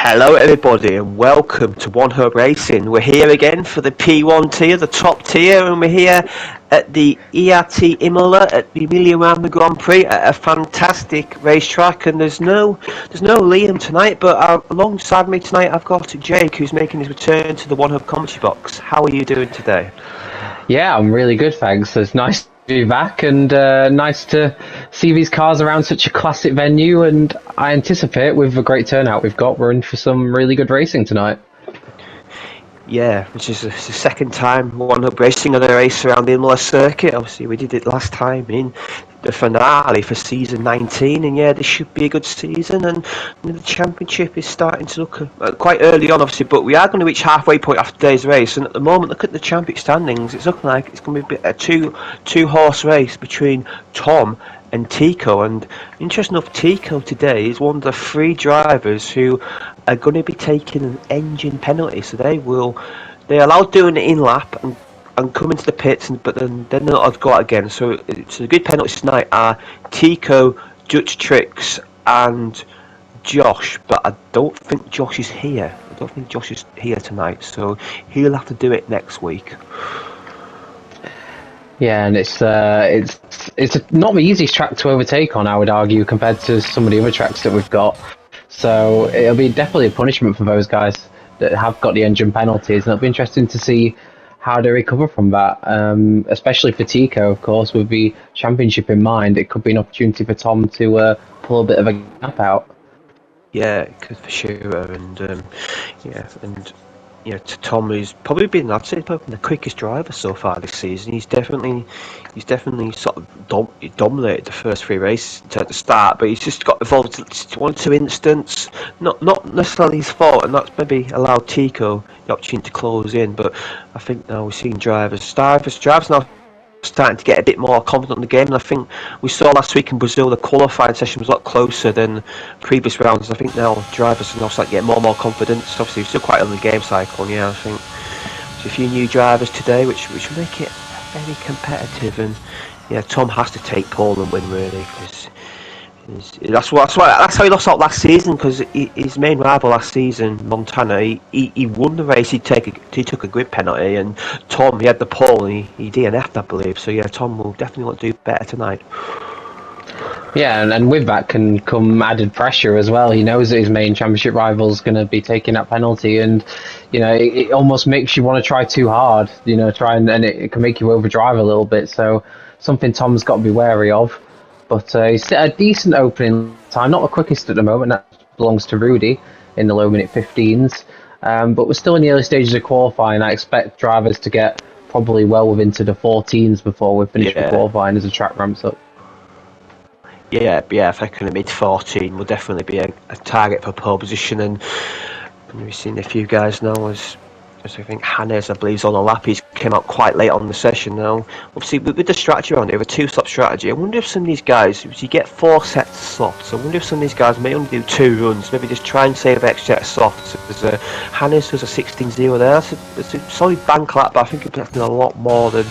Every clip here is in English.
Hello everybody and welcome to One Hub Racing. We're here again for the P1 tier, the top tier, and we're here at the ERT Imola at the Emilia-Romagna Grand Prix at a fantastic racetrack. And there's no Liam tonight, but alongside me tonight I've got Jake, who's making his return to the One Hub commentary box. How are you doing today? Yeah, I'm really good, thanks. It's nice to be back and nice to see these cars around such a classic venue, and I anticipate with the great turnout we've got, we're in for some really good racing tonight. Yeah, which is the second time One Hub Racing on a race around the Imola circuit. Obviously we did it last time in the finale for season 19, and yeah, this should be a good season. And the championship is starting to look quite early on, obviously, but we are going to reach halfway point after today's race. And at the moment, look at the championship standings. It's looking like it's going to be a two horse race between Tom and Tico. And interesting enough, Tico today is one of the three drivers who are going to be taking an engine penalty. So they're allowed doing it in lap and come into the pits, but then they're not go out again. So the good penalties tonight are Tico, Dutch Tricks, and Josh. But I don't think Josh is here. I don't think Josh is here tonight, so he'll have to do it next week. Yeah, and it's not the easiest track to overtake on, I would argue, compared to some of the other tracks that we've got. So it'll be definitely a punishment for those guys that have got the engine penalties, and it'll be interesting to see how they recover from that, especially for Tico, of course, with the championship in mind. It could be an opportunity for Tom to pull a bit of a gap out. Yeah, for sure, and to Tom, who's probably been, I'd say, probably the quickest driver so far this season. He's definitely sort of dominated the first three races at the start, but he's just got involved in one or two incidents, not necessarily his fault, and that's maybe allowed Tico the opportunity to close in. But I think now we're seeing drivers now starting to get a bit more confident in the game, and I think we saw last week in Brazil the qualifying session was a lot closer than previous rounds. I think now drivers are now starting to get more and more confidence. Obviously we're still quite early in the game cycle, and yeah, I think there's a few new drivers today which will make it very competitive. And yeah, Tom has to take pole and win really, because that's how he lost out last season, because his main rival last season, Montana, he won the race. He took a grid penalty, and Tom, he had the pole and he DNF'd, I believe. So yeah, Tom will definitely want to do better tonight. Yeah, and with that can come added pressure as well. He knows that his main championship rival's going to be taking that penalty, and it almost makes you want to try too hard. And it can make you overdrive a little bit. So something Tom's got to be wary of. But he's set a decent opening time, not the quickest at the moment. That belongs to Rudy in the low minute 15s. But we're still in the early stages of qualifying. I expect drivers to get probably well into the 14s before we finish the qualifying as the track ramps up. Yeah, I reckon the mid 14 will definitely be a target for pole position, and we've seen a few guys now as I think Hannes, I believe, is on a lap. He's came out quite late on the session now. Obviously, with the strategy around it, with a two-stop strategy, I wonder if some of these guys, if you get 4 sets of softs, I wonder if some of these guys may only do 2 runs, maybe just try and save extra set of softs. There's Hannes has a 16-0 there. It's a solid bank lap, but I think he's done a lot more than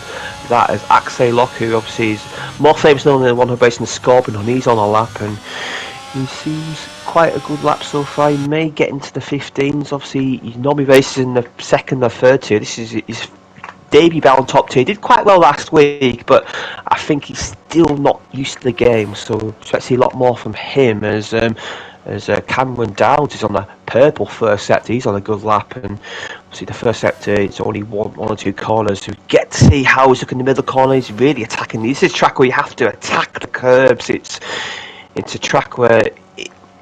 that. As Axel Locke, who obviously is more famous known than the one who racing the Scorpion, and he's on a lap, and he seems quite a good lap so far. He may get into the 15s. Obviously, he normally races in the second or third tier. This is his debut bound top tier. He did quite well last week, but I think he's still not used to the game. So we expect to see a lot more from him as Cameron Dowd is on the purple first sector. He's on a good lap, and obviously the first sector it's only one or two corners. So we get to see how he's looking in the middle corner. He's really attacking. This is a track where you have to attack the curbs. It's a track where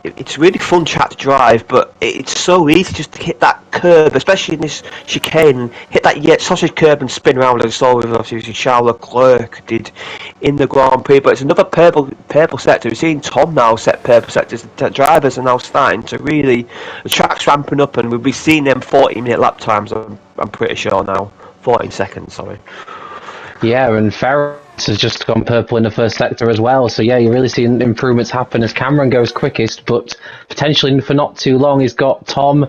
it's a really fun track to drive, but it's so easy just to hit that curb, especially in this chicane, and hit that sausage curb and spin around, as I saw with obviously Charles Leclerc did in the Grand Prix. But it's another purple sector. We've seen Tom now set purple sectors. The drivers are now starting to really, the track's ramping up, and we'll be seeing them 40-minute lap times. I'm pretty sure now, 14 seconds. Sorry. Yeah, and Ferris has just gone purple in the first sector as well. So yeah, you're really seeing improvements happen as Cameron goes quickest, but potentially for not too long, he's got Tom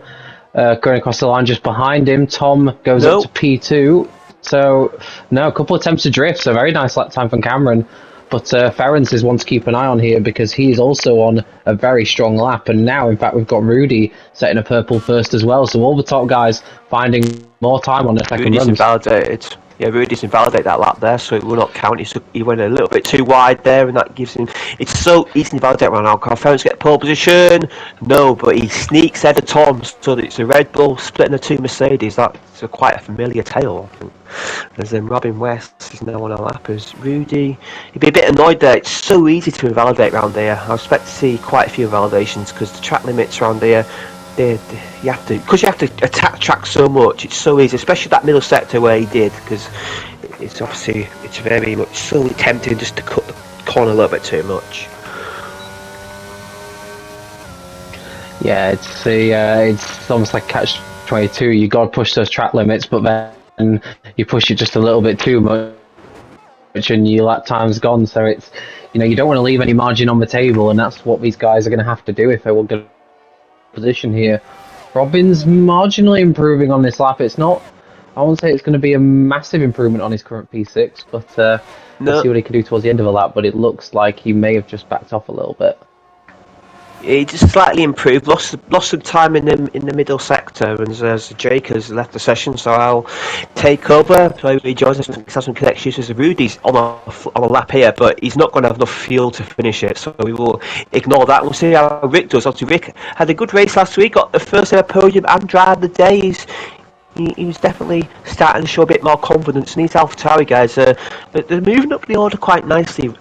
going across the line just behind him. Tom goes up to P2. So no, a couple of attempts to drift. So very nice lap time from Cameron. But Ference is one to keep an eye on here because he's also on a very strong lap. And now, in fact, we've got Rudy setting a purple first as well. So all the top guys finding more time on the second Rudy's runs. invalidated. Yeah, Rudy's invalidated that lap there, so it will not count. He went a little bit too wide there, and that gives him. It's so easy to invalidate around alcohol. Ference get pole position. No, but he sneaks ahead of Tom, so that it's a Red Bull splitting the two Mercedes. That's quite a familiar tale, I think. As Robin West is now on a lap as Rudy. He'd be a bit annoyed there. It's so easy to invalidate around here. I expect to see quite a few invalidations because the track limits around here. You have to attack track so much. It's so easy, especially that middle sector where he did, because it's very much so tempting just to cut the corner a little bit too much. Yeah, it's almost like catch-22. You got to push those track limits, but then you push it just a little bit too much, and your lap time's gone. So it's, you don't want to leave any margin on the table, and that's what these guys are going to have to do if they will get position here. Robin's marginally improving on this lap. It's not, I won't say it's going to be a massive improvement on his current P6, but we'll see what he can do towards the end of the lap. But it looks like he may have just backed off a little bit. He just slightly improved, lost some time in the middle sector, and as Jake has left the session, so I'll take over. So he joins us and has some connections. As Rudy's on a lap here, but he's not going to have enough fuel to finish it, so we will ignore that. We'll see how Rick does. Obviously, Rick had a good race last week, got the first ever podium and drive of the day. He was definitely starting to show a bit more confidence, and these AlphaTauri guys, they're moving up the order quite nicely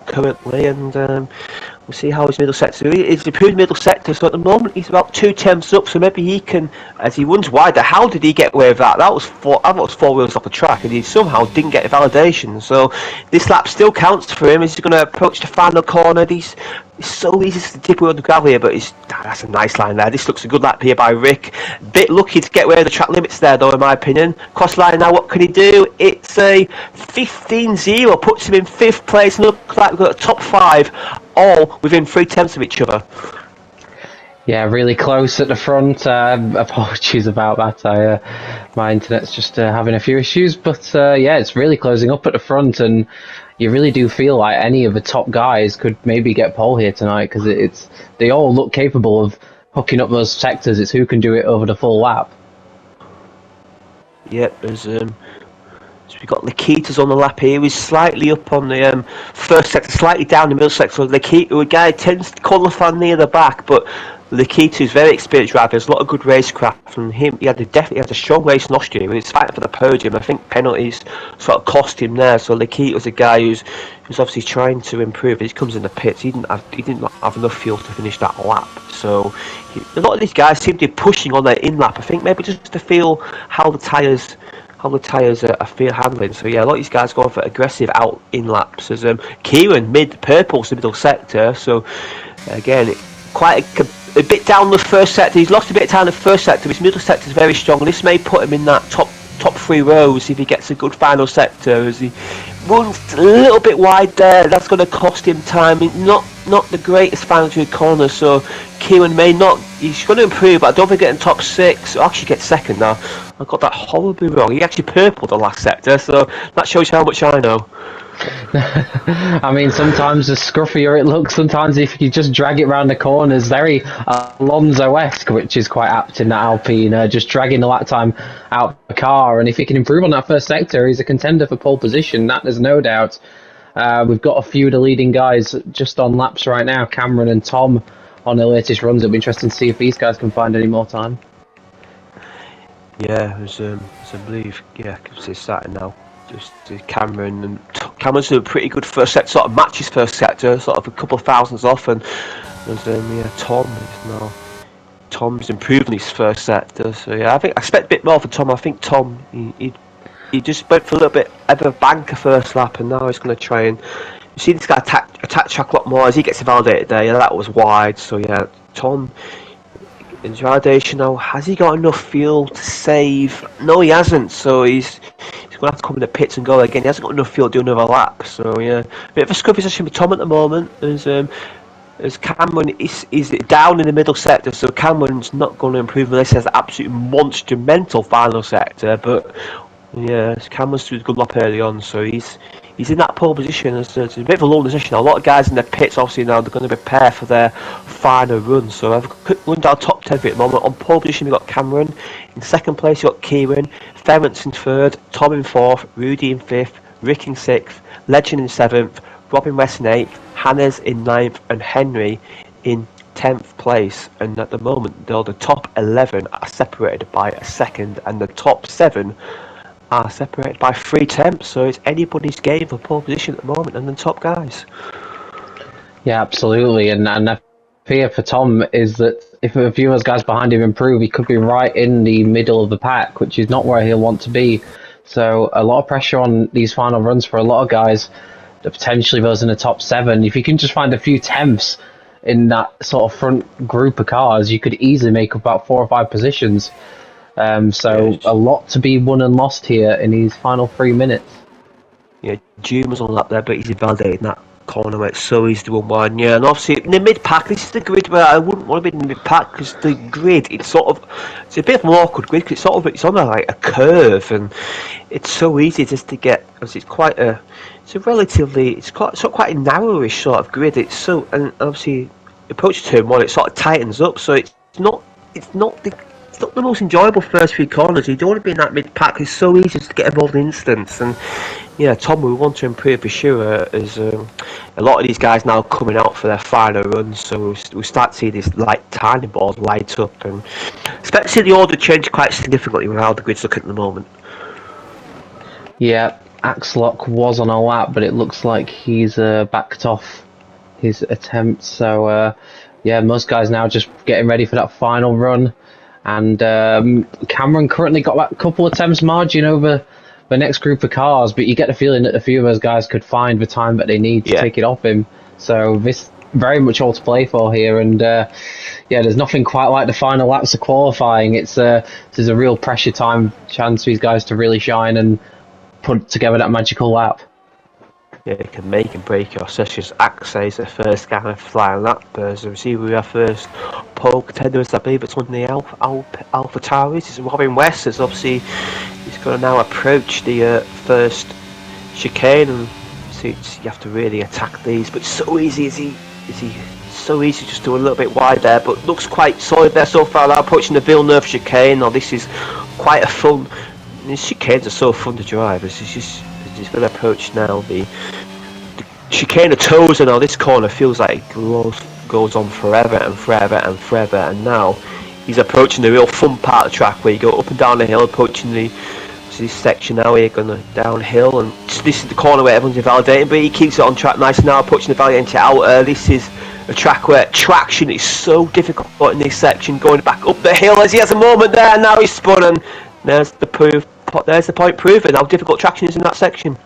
currently, and we'll see how his middle sector. He's improved middle sector, so at the moment he's about 2 tenths up, so maybe he can, as he runs wider. How did he get away with that? That was four wheels off the track, and he somehow didn't get a validation. So this lap still counts for him. He's going to approach the final corner. It's so easy to dip on the gravel here, but that's a nice line there. This looks a good lap here by Rick. Bit lucky to get away with the track limits there, though, in my opinion. Cross line now, what can he do? It's a 15-0, puts him in 5th place, and looks like we've got a top 5, all within 3 tenths of each other. Yeah, really close at the front. Apologies about that. My internet's just having a few issues, but yeah, it's really closing up at the front, and you really do feel like any of the top guys could maybe get pole here tonight, because they all look capable of hooking up those sectors. It's who can do it over the full lap. Yep, there's so we've got Lakitas on the lap here. He's slightly up on the first sector, slightly down the middle sector. Lakita, a guy tends to qualify near the back, but Lakita is very experienced driver. There's a lot of good racecraft from him. He definitely had a strong race last year. He's fighting for the podium. I think penalties sort of cost him there. So Lakita was a guy who's obviously trying to improve. He comes in the pits. He didn't have enough fuel to finish that lap. So a lot of these guys seem to be pushing on their in lap. I think maybe just to feel how the tyres are feel handling. So yeah, a lot of these guys going for aggressive out in laps. As Kieran purple's the middle sector. So again, quite a bit down the first sector. He's lost a bit of time in the first sector. His middle sector is very strong. This may put him in that top 3 rows if he gets a good final sector. As he runs a little bit wide there, that's going to cost him time. Not the greatest final 2 corners. So Kieran may not. He's going to improve, but I don't think getting top 6. Or actually, get second now. I got that horribly wrong. He actually purpled the last sector, so that shows how much I know. I mean, sometimes the scruffier it looks, sometimes if you just drag it around the corners, very Alonso-esque, which is quite apt in that Alpine, just dragging the lap time out the car. And if he can improve on that first sector, he's a contender for pole position, that there's no doubt. We've got a few of the leading guys just on laps right now, Cameron and Tom on their latest runs. It'll be interesting to see if these guys can find any more time. Yeah, I believe, yeah, because it's starting now. Just Cameron, and Cameron's doing a pretty good first sector, sort of matches first sector, sort of a couple of thousands off, and there's Tom's improving his first sector. So yeah, I expect a bit more for Tom. I think Tom he just went for a little bit of a banker first lap, and now he's going to try and see this guy attack track a lot more as he gets validated there. Yeah, that was wide. So yeah, Tom. In validation now, has he got enough fuel to save? No, he hasn't. So he's going to have to come in the pits and go again. He hasn't got enough fuel to do another lap. So yeah, a bit of a scruffy session with Tom at the moment. As Cameron is down in the middle sector, so Cameron's not going to improve unless he has an absolute monumental final sector. But Yeah, Cameron's through a good lap early on, so he's in that pole position. It's a bit of a low position. A lot of guys in the pits, obviously now they're going to prepare for their final run. So I've quick run down top 10 at the moment. On pole position we've got Cameron. In second place you've got Kieran. Ference in third. Tom in fourth. Rudy in fifth. Rick in sixth. Legend in seventh. Robin West in eighth. Hannes in ninth. And Henry in 10th place. And at the moment, though, the top 11 are separated by a second, and the top 7 are separated by 3 temps, so it's anybody's game for pole position at the moment and the top guys. Yeah, absolutely. And I fear for Tom is that if a few of those guys behind him improve, he could be right in the middle of the pack, which is not where he'll want to be. So a lot of pressure on these final runs for a lot of guys, potentially those in the top 7. If you can just find a few temps in that sort of front group of cars, you could easily make up about 4 or 5 positions. So a lot to be won and lost here in these final 3 minutes. Yeah, June was on the lap there, but he's invalidating that corner where it's so easy to unwind. Yeah, and obviously in the mid pack, this is the grid where I wouldn't want to be in the mid pack because the grid, it's a bit of an awkward grid because it's on a curve and it's so easy just to get. It's it's quite a quite a narrowish sort of grid. And obviously approach turn one, it sort of tightens up, so it's not the most enjoyable first 3 corners. You don't want to be in that mid pack. It's so easy to get involved in instance. And yeah, Tom, we want to improve for sure. As a lot of these guys now coming out for their final runs, so we start to see this tiny balls light up, and expect to see the order change quite significantly with how the grid's looking at the moment. Yeah, Axlock was on a lap, but it looks like he's backed off his attempt. So yeah, most guys now just getting ready for that final run. And Cameron currently got that couple of attempts margin over the next group of cars, but you get the feeling that a few of those guys could find the time that they need to take it off him. So this very much all to play for here, and yeah, there's nothing quite like the final laps of qualifying. There's a real pressure time chance for these guys to really shine and put together that magical lap. Yeah, it can make and break your sessions. Axe is the first guy to fly on that. As we see, we have first pole contenders. I believe it's on the Alpha Towers. It's Robin West. As obviously he's going to now approach the first chicane, and see, you have to really attack these. But it's so easy. Is he so easy just to a little bit wide there? But looks quite solid there so far. Now approaching the Villeneuve chicane. Now this is quite a fun. These chicanes are so fun to drive. He's going to approach now the chicane of Toes, and now this corner feels like it goes on forever and forever and forever, and now he's approaching the real fun part of the track where you go up and down the hill, approaching this section now here, going downhill, and this is the corner where everyone's invalidating, but he keeps it on track nice now, approaching the valley into outer. This is a track where traction is so difficult in this section, going back up the hill as he has a moment there, and now he's spun, and there's the point proving how difficult traction is in that section.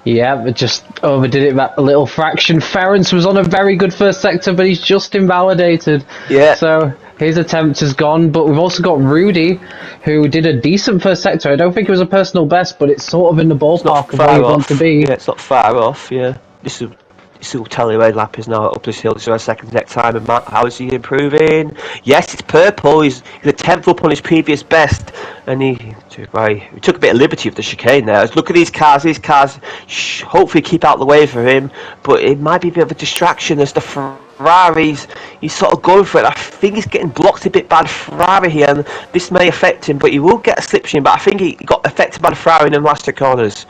Yeah, but just overdid it that little fraction. Ference was on a very good first sector, but he's just invalidated. Yeah. So his attempt is gone, but we've also got Rudy, who did a decent first sector. I don't think it was a personal best, but it's sort of in the ballpark of where you want to be. Yeah, it's not far off, yeah. This will tell you where lap is now up this hill. This is our second next time, and Matt, how is he improving? Yes, it's purple. He's a 10th up on his previous best, and he took a bit of liberty with the chicane there. Look at these cars. These cars hopefully keep out the way for him, but it might be a bit of a distraction as the Ferraris, he's sort of going for it. I think he's getting blocked a bit by the Ferrari here, and this may affect him, but he will get a slipstream. But I think he got affected by the Ferrari in the last 2 corners.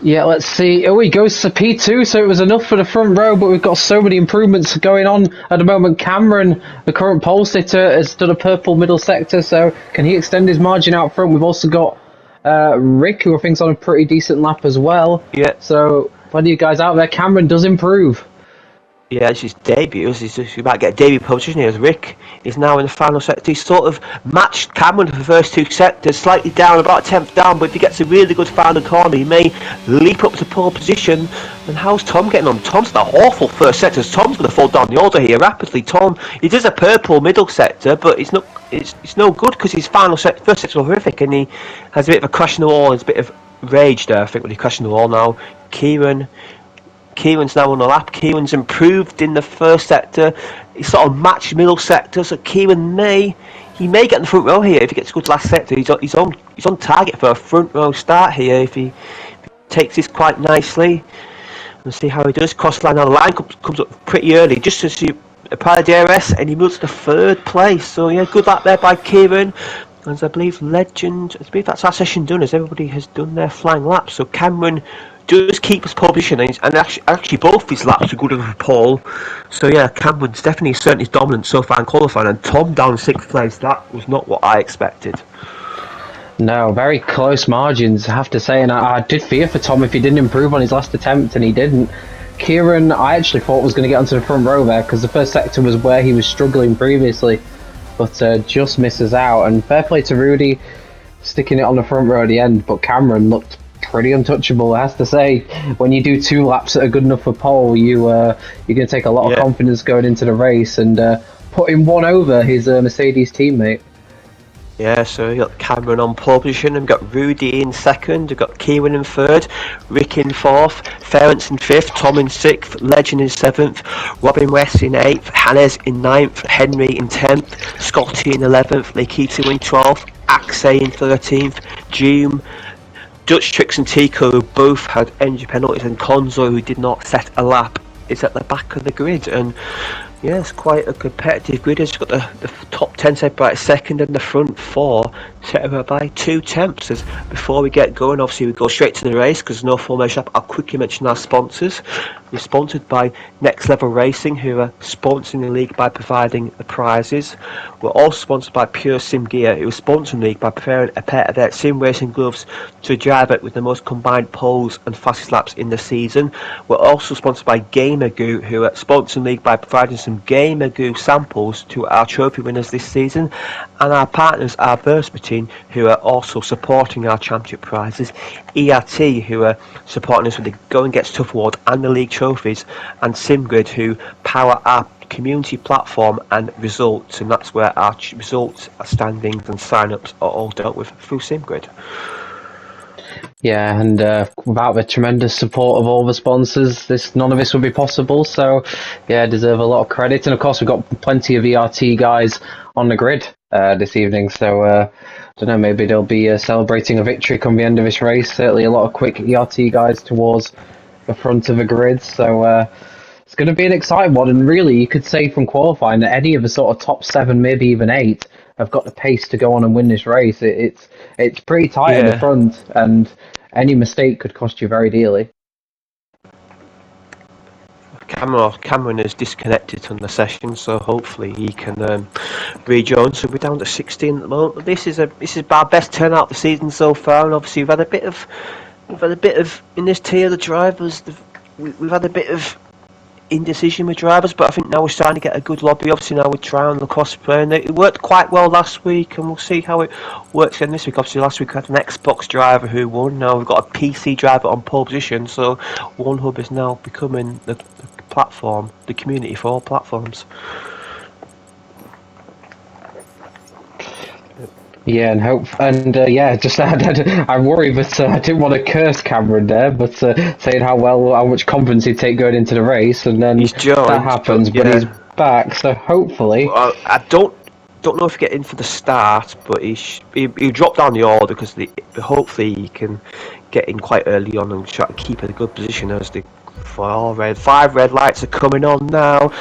Yeah, let's see. Oh, he goes to P2, so it was enough for the front row, but we've got so many improvements going on at the moment. Cameron, the current pole sitter, has done a purple middle sector, so can he extend his margin out front? We've also got Rick, who I think's on a pretty decent lap as well. Yeah. So, plenty of guys out there. Cameron does improve. Yeah, it's his debut. He's about to get a debut position here as Rick is now in the final sector. He's sort of matched Cameron for the first 2 sectors, slightly down, about a 10th down, but if he gets a really good final corner, he may leap up to pole position. And how's Tom getting on? Tom's got an awful first sector. Tom's going to fall down the order here rapidly. Tom, he does a purple middle sector, but it's no good because his first sector was horrific, and he has a bit of a crash in the wall. There's a bit of rage there, I think, when he crashed in the wall now. Kieran Kieran's now on the lap. Kieran's improved in the first sector. He's sort of matched middle sector, so Kieran may get in the front row here if he gets a good last sector. He's on target for a front row start here if he takes this quite nicely. We'll see how he does. Cross line on the line comes up pretty early, just as you apply the DRS, and he moves to third place. So yeah, good lap there by Kieran. As I believe that's our session done, as everybody has done their flying laps. So Cameron does keep his pole position, and actually both his laps are good enough for pole. So yeah, Cameron's certainly dominant so far in qualifying, and Tom down 6th place. That was not what I expected. No, very close margins, I have to say, and I did fear for Tom if he didn't improve on his last attempt, and he didn't. Kieran, I actually thought was going to get onto the front row there, because the first sector was where he was struggling previously, but just misses out, and fair play to Rudy, sticking it on the front row at the end, but Cameron looked pretty untouchable, I have to say. When you do 2 laps that are good enough for pole, you're going to take a lot of confidence going into the race, and putting one over his Mercedes teammate. Yeah, so we've got Cameron on pole position, and we've got Rudy in 2nd, we've got Kieran in 3rd, Rick in 4th, Ference in 5th, Tom in 6th, Legend in 7th, Robin West in 8th, Hannes in 9th, Henry in 10th, Scotty in 11th, Leikito in 12th, Axe in 13th, Doom, Dutch Tricks and Tico, who both had engine penalties, and Konzo, who did not set a lap, is at the back of the grid. And yeah, it's quite a competitive grid. It's got the top 10 set by 2nd, and the front 4 set by 2 temps. As before we get going, obviously we go straight to the race because no formation up. I'll quickly mention our sponsors. We're sponsored by Next Level Racing, who are sponsoring the league by providing the prizes. We're also sponsored by Pure Sim Gear, who are sponsoring the league by preparing a pair of their sim racing gloves to drive it with the most combined poles and fastest laps in the season. We're also sponsored by GamerGoo, who are sponsoring the league by providing some GamerGoo samples to our trophy winners this season, and our partners are Burstmachine, who are also supporting our championship prizes, ERT, who are supporting us with the Go and Gets Tough award and the league trophies, and SimGrid, who power our community platform and results, and that's where our results, our standings and sign-ups are all dealt with through SimGrid. Yeah, and without the tremendous support of all the sponsors, none of this would be possible. So, yeah, deserve a lot of credit. And of course, we've got plenty of ERT guys on the grid this evening. So, I don't know, maybe they'll be celebrating a victory come the end of this race. Certainly, a lot of quick ERT guys towards the front of the grid. So, it's going to be an exciting one. And really, you could say from qualifying that any of the sort of top 7, maybe even 8, have got the pace to go on and win this race. It's pretty tight in the front, and any mistake could cost you very dearly. Cameron is disconnected from the session, so hopefully he can rejoin. So we're down to 16 at the moment. This is our best turnout of the season so far, and obviously we've had a bit of in this tier the drivers. We've had a bit of indecision with drivers, but I think now we're starting to get a good lobby. Obviously now with Trout and Lacoste playing, it worked quite well last week, and we'll see how it works again this week. Obviously last week we had an Xbox driver who won. Now we've got a PC driver on pole position, so One Hub is now becoming the platform, the community for all platforms. Yeah, I worry, but I didn't want to curse Cameron there, but saying how much confidence he'd take going into the race, and then that happens, but he's back, so hopefully. Well, I don't know if he get in for the start, but he'll drop down the order because hopefully he can get in quite early on and try to keep in a good position as the 5 red lights are coming on now.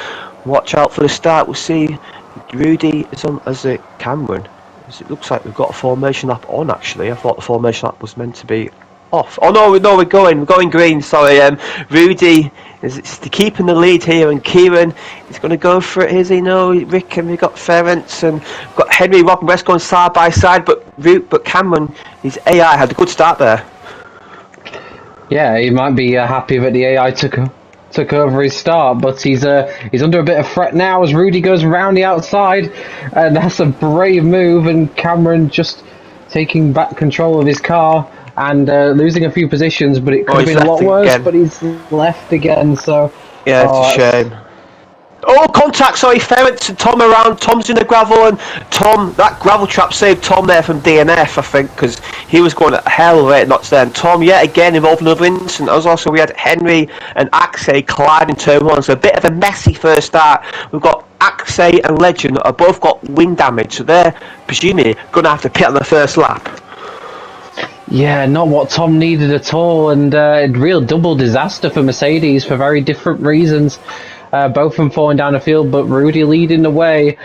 Watch out for the start. We'll see. Rudy is on as a Cameron. It looks like we've got a formation lap on. Actually, I thought the formation lap was meant to be off. Oh no, we're going green. Sorry, Rudy is keeping the lead here, and Kieran is going to go for it. Is he? No, Rick, and we've got Ference and we've got Henry, Rob and West going side by side, but Cameron, his AI had a good start there. Yeah, he might be happy that the AI took over his start, but he's under a bit of threat now as Rudy goes around the outside, and that's a brave move, and Cameron just taking back control of his car and losing a few positions, but it could have been a lot worse, but he's left again, so... Yeah, it's a shame. Oh, contact, sorry, Ferrets and Tom around. Tom's in the gravel, and Tom, that gravel trap saved Tom there from DNF, I think, because he was going at hell rate knots there. And Tom, yet again, involved in another incident. As also, we had Henry and Axe colliding turn one, so a bit of a messy first start. We've got Axe and Legend that have both got wing damage, so they're presumably going to have to pit on the first lap. Yeah, not what Tom needed at all, and real double disaster for Mercedes for very different reasons. Both of them falling down the field, but Rudy leading the way.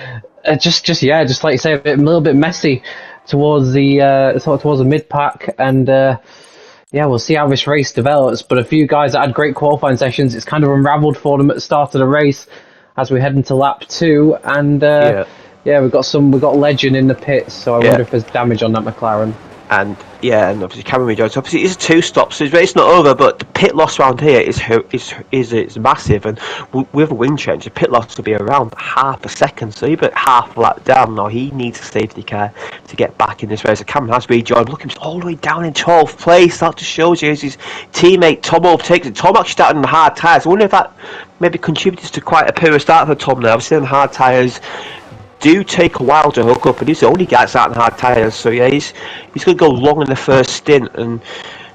Just like you say, a little bit messy towards the mid pack, and yeah, we'll see how this race develops. But a few guys that had great qualifying sessions, it's kind of unravelled for them at the start of the race as we head into lap 2, and yeah, we've got Legend in the pits, so I wonder if there's damage on that McLaren. And yeah, and obviously Cameron Rejoice. Obviously, it's 2 stops, so his race not over. But the pit loss around here is massive, and with a wing change, the pit loss will be around half a second. So even half a lap down now, he needs a safety car to get back in this race. So Cameron has rejoined. Look, he's all the way down in 12th place. That just shows you his teammate Tom overtakes it. Tom actually started on hard tyres. I wonder if that maybe contributes to quite a poor start for Tom now. Obviously on hard tyres do take a while to hook up, and he's the only guy that's out on hard tyres. So yeah, he's going to go long in the first stint, and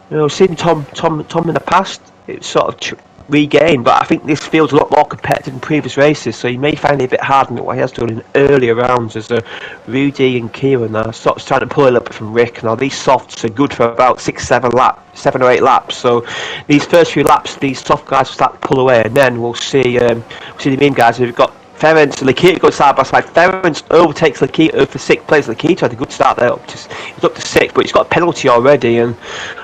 you know, seeing Tom in the past, it's sort of regained. But I think this field's a lot more competitive than previous races, so he may find it a bit harder than what he has done in earlier rounds. As Rudy and Kieran are sort of trying to pull a little bit from Rick. Now these softs are good for about 7 or 8 laps. So these first few laps, these soft guys will start to pull away, and then we'll see the main guys who've got Ference and Lakita go side by side. Ference overtakes Lakita for 6th place. Lakita had a good start there. He's up to 6th, but he's got a penalty already. And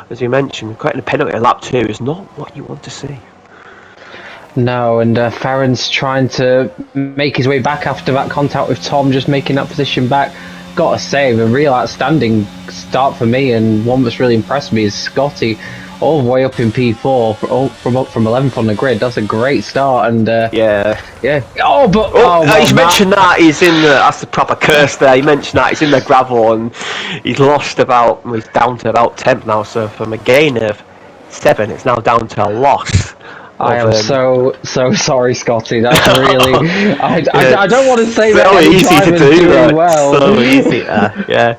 as you mentioned, getting a penalty in lap 2 is not what you want to see. No, and Ference trying to make his way back after that contact with Tom, just making that position back. Gotta say, a real outstanding start for me, and one that's really impressed me is Scotty, all the way up in P4 from 11th on the grid. That's a great start, and yeah. He's mentioned that he's in that's the proper curse there. He mentioned that he's in the gravel and he's he's down to about 10th now. So from a gain of 7, it's now down to a loss. I am so sorry, Scotty. That's really. I don't want to say that. So easy to do that. Well. So easy, yeah.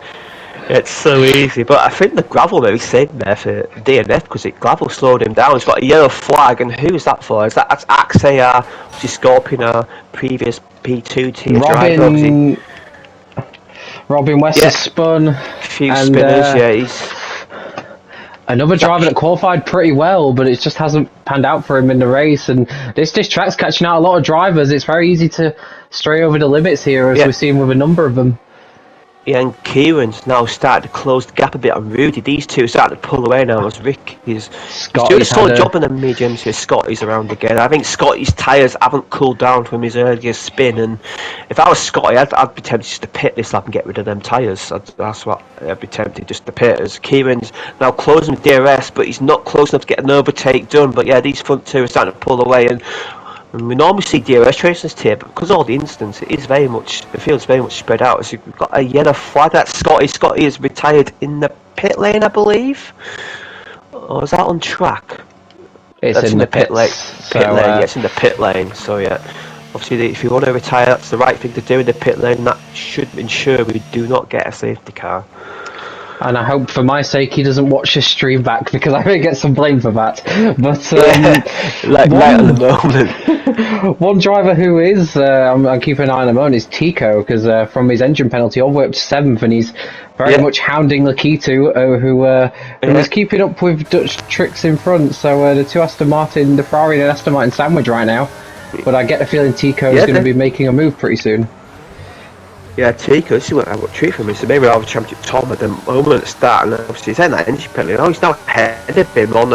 It's so easy, but I think the gravel maybe saved him there for DNF because gravel slowed him down. He's got a yellow flag, and who is that for? That's Axea, which is Scorpion, previous P2 tier driver. Robin West has spun. A few spinners, he's another driver that qualified pretty well, but it just hasn't panned out for him in the race. And this track's catching out a lot of drivers. It's very easy to stray over the limits here, as we've seen with a number of them. Yeah, and Kieran's now started to close the gap a bit on Rudy. These two are starting to pull away now as Rick is doing a solid job in the mediums here. Scotty's around again. I think Scotty's tyres haven't cooled down from his earlier spin, and if I was Scotty, I'd be tempted just to pit this lap and get rid of them tyres. That's what I'd be tempted, just to pit. As Kieran's now closing with DRS, but he's not close enough to get an overtake done. But yeah, these front two are starting to pull away, and we normally see DRS races here, but because of all the incidents, the field's very much spread out. So we've got a yellow flag. That's Scotty. Scotty is retired in the pit lane, I believe. Or is that on track? That's in the pit lane. Yeah, it's in the pit lane. So yeah, obviously, if you want to retire, that's the right thing to do in the pit lane. That should ensure we do not get a safety car. And I hope, for my sake, he doesn't watch this stream back, because I may get some blame for that. But right at the moment, one driver who is, I'm keeping an eye on him on, is Tico, because from his engine penalty all the way up to 7th, and he's very much hounding Lakitu, who is keeping up with Dutch tricks in front. So the two Aston Martin, the Ferrari and Aston Martin sandwich right now. But I get the feeling Tico is going to be making a move pretty soon. Yeah, Tico, this is what I got treat from him. So maybe I'll have championship Tom at the moment at the start, and obviously he's in that engine penalty. Oh, he's now ahead of him on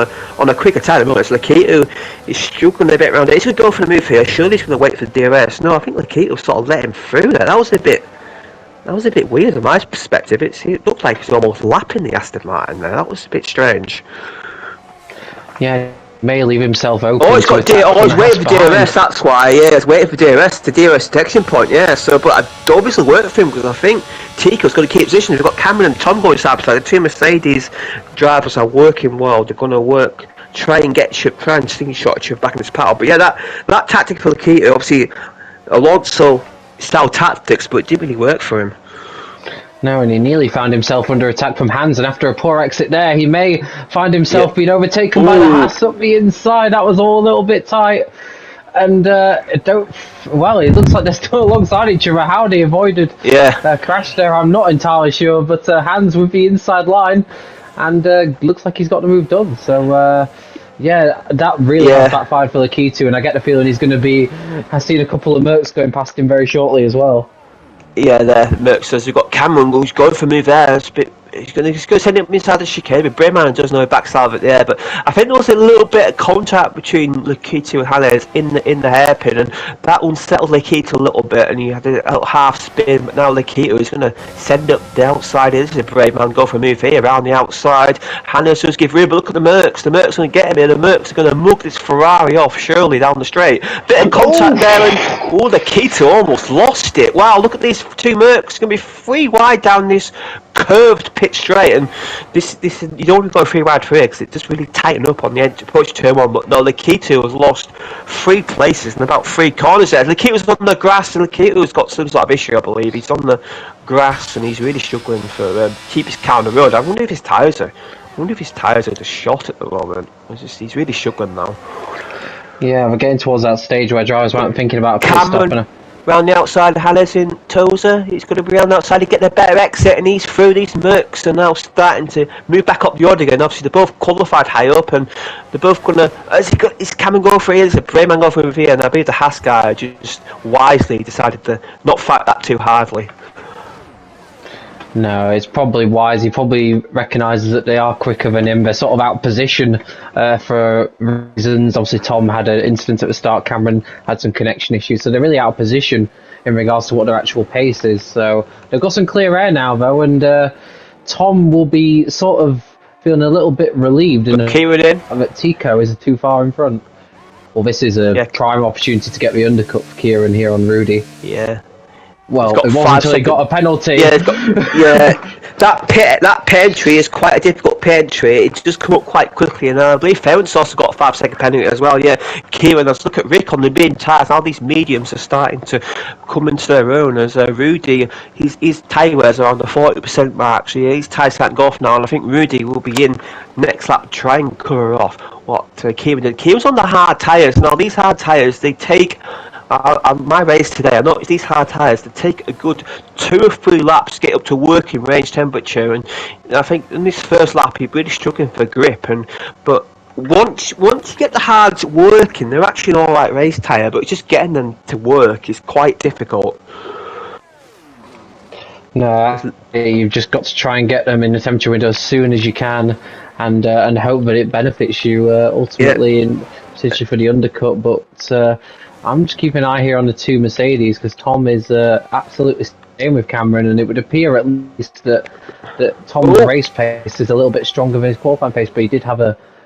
a quicker time at the moment. So Lakitu is struggling a bit around it. He's going to go for the move here. Surely he's going to wait for the DRS. No, I think Lakitu sort of let him through there. That was a bit weird from my perspective. It looked like he was almost lapping the Aston Martin there. That was a bit strange. Yeah. May leave himself open. Oh, he's waiting for DRS, that's why, he's waiting for DRS detection point, so, but I'd obviously work for him, because I think Tico's going to keep position. We've got Cameron and Tom going side by side. The two Mercedes drivers are working well. They're going to try and sting shot back in this battle. But yeah, that tactic for Lakita, obviously, Alonso style tactics, but it didn't really work for him. No, and he nearly found himself under attack from Hans, and after a poor exit there, he may find himself being overtaken by the Haas up the inside. That was all a little bit tight. And well, it looks like they're still alongside each other. How they avoided a crash there, I'm not entirely sure, but Hans with the inside line, and looks like he's got the move done. So, yeah, that really has backfired for Lakitu, and I get the feeling he's going to be... I've seen a couple of Mercs going past him very shortly as well. Yeah, there, Merc says we've got Cameron who's going for a move there. He's going to send him inside the chicane, but Brayman does know a backside of it there. But I think there was a little bit of contact between Lakitu and Hannes in the hairpin, and that unsettled Lakitu a little bit, and he had a little half spin. But now Lakitu is going to send up the outside. This is a Brayman go for a move here around the outside. Hannes does give room, but look at the Mercs. The Mercs are going to get him here. The Mercs are going to mug this Ferrari off surely down the straight. Bit of contact there, and Lakitu almost lost it. Wow, look at these two Mercs. Going to be 3 wide down this curved pit straight, and this you don't want to go 3 wide for it because it just really tighten up on the edge approach turn 1. But no, Lakitu has lost 3 places and about 3 corners there. Lakitu's on the grass, and Lakitu's got some sort of issue, I believe. He's on the grass and he's really struggling for keep his car on the road. I wonder if his tyres are just shot at the moment. He's really struggling now. Yeah, we're getting towards that stage where drivers weren't thinking about pit stopping. Round the outside, Hannes in Tozer. He's going to be around the outside to get a better exit, and he's through. These Mercs are now starting to move back up the order again. Obviously, they're both qualified high up, and they're both going to. Is Cameron going for here? Is a Brayman going for here? And I believe the Haas guy just wisely decided to not fight that too hardly. No, it's probably wise. He probably recognises that they are quicker than him. They're sort of out of position for reasons. Obviously, Tom had an incident at the start. Cameron had some connection issues. So they're really out of position in regards to what their actual pace is. So they've got some clear air now, though. And Tom will be sort of feeling a little bit relieved. That Tico is too far in front. Well, this is a prime opportunity to get the undercut for Kieran here on Rudy. Yeah. Well, it wasn't until he got a penalty. Yeah, that pit entry is quite a difficult pit entry. It does come up quite quickly, and I believe Ferentz also got a 5-second penalty as well. Yeah, Kieran, let's look at Rick on the main tyres. All these mediums are starting to come into their own. As Rudy, his tyre wears around the 40% mark, so yeah, his tyres can't go off now, and I think Rudy will be in next lap to try and cover off what Kieran did. Kieran's on the hard tyres. Now, these hard tyres, they take... my race today, I noticed these hard tyres, they take a good 2 or 3 laps to get up to working range temperature, and I think in this first lap he's really struggling for grip, but once you get the hards working, they're actually an alright race tyre, but just getting them to work is quite difficult. No, you've just got to try and get them in the temperature window as soon as you can, and hope that it benefits you ultimately in particularly for the undercut. But I'm just keeping an eye here on the 2 Mercedes because Tom is absolutely staying with Cameron, and it would appear at least that Tom's race pace is a little bit stronger than his qualifying pace, but he did have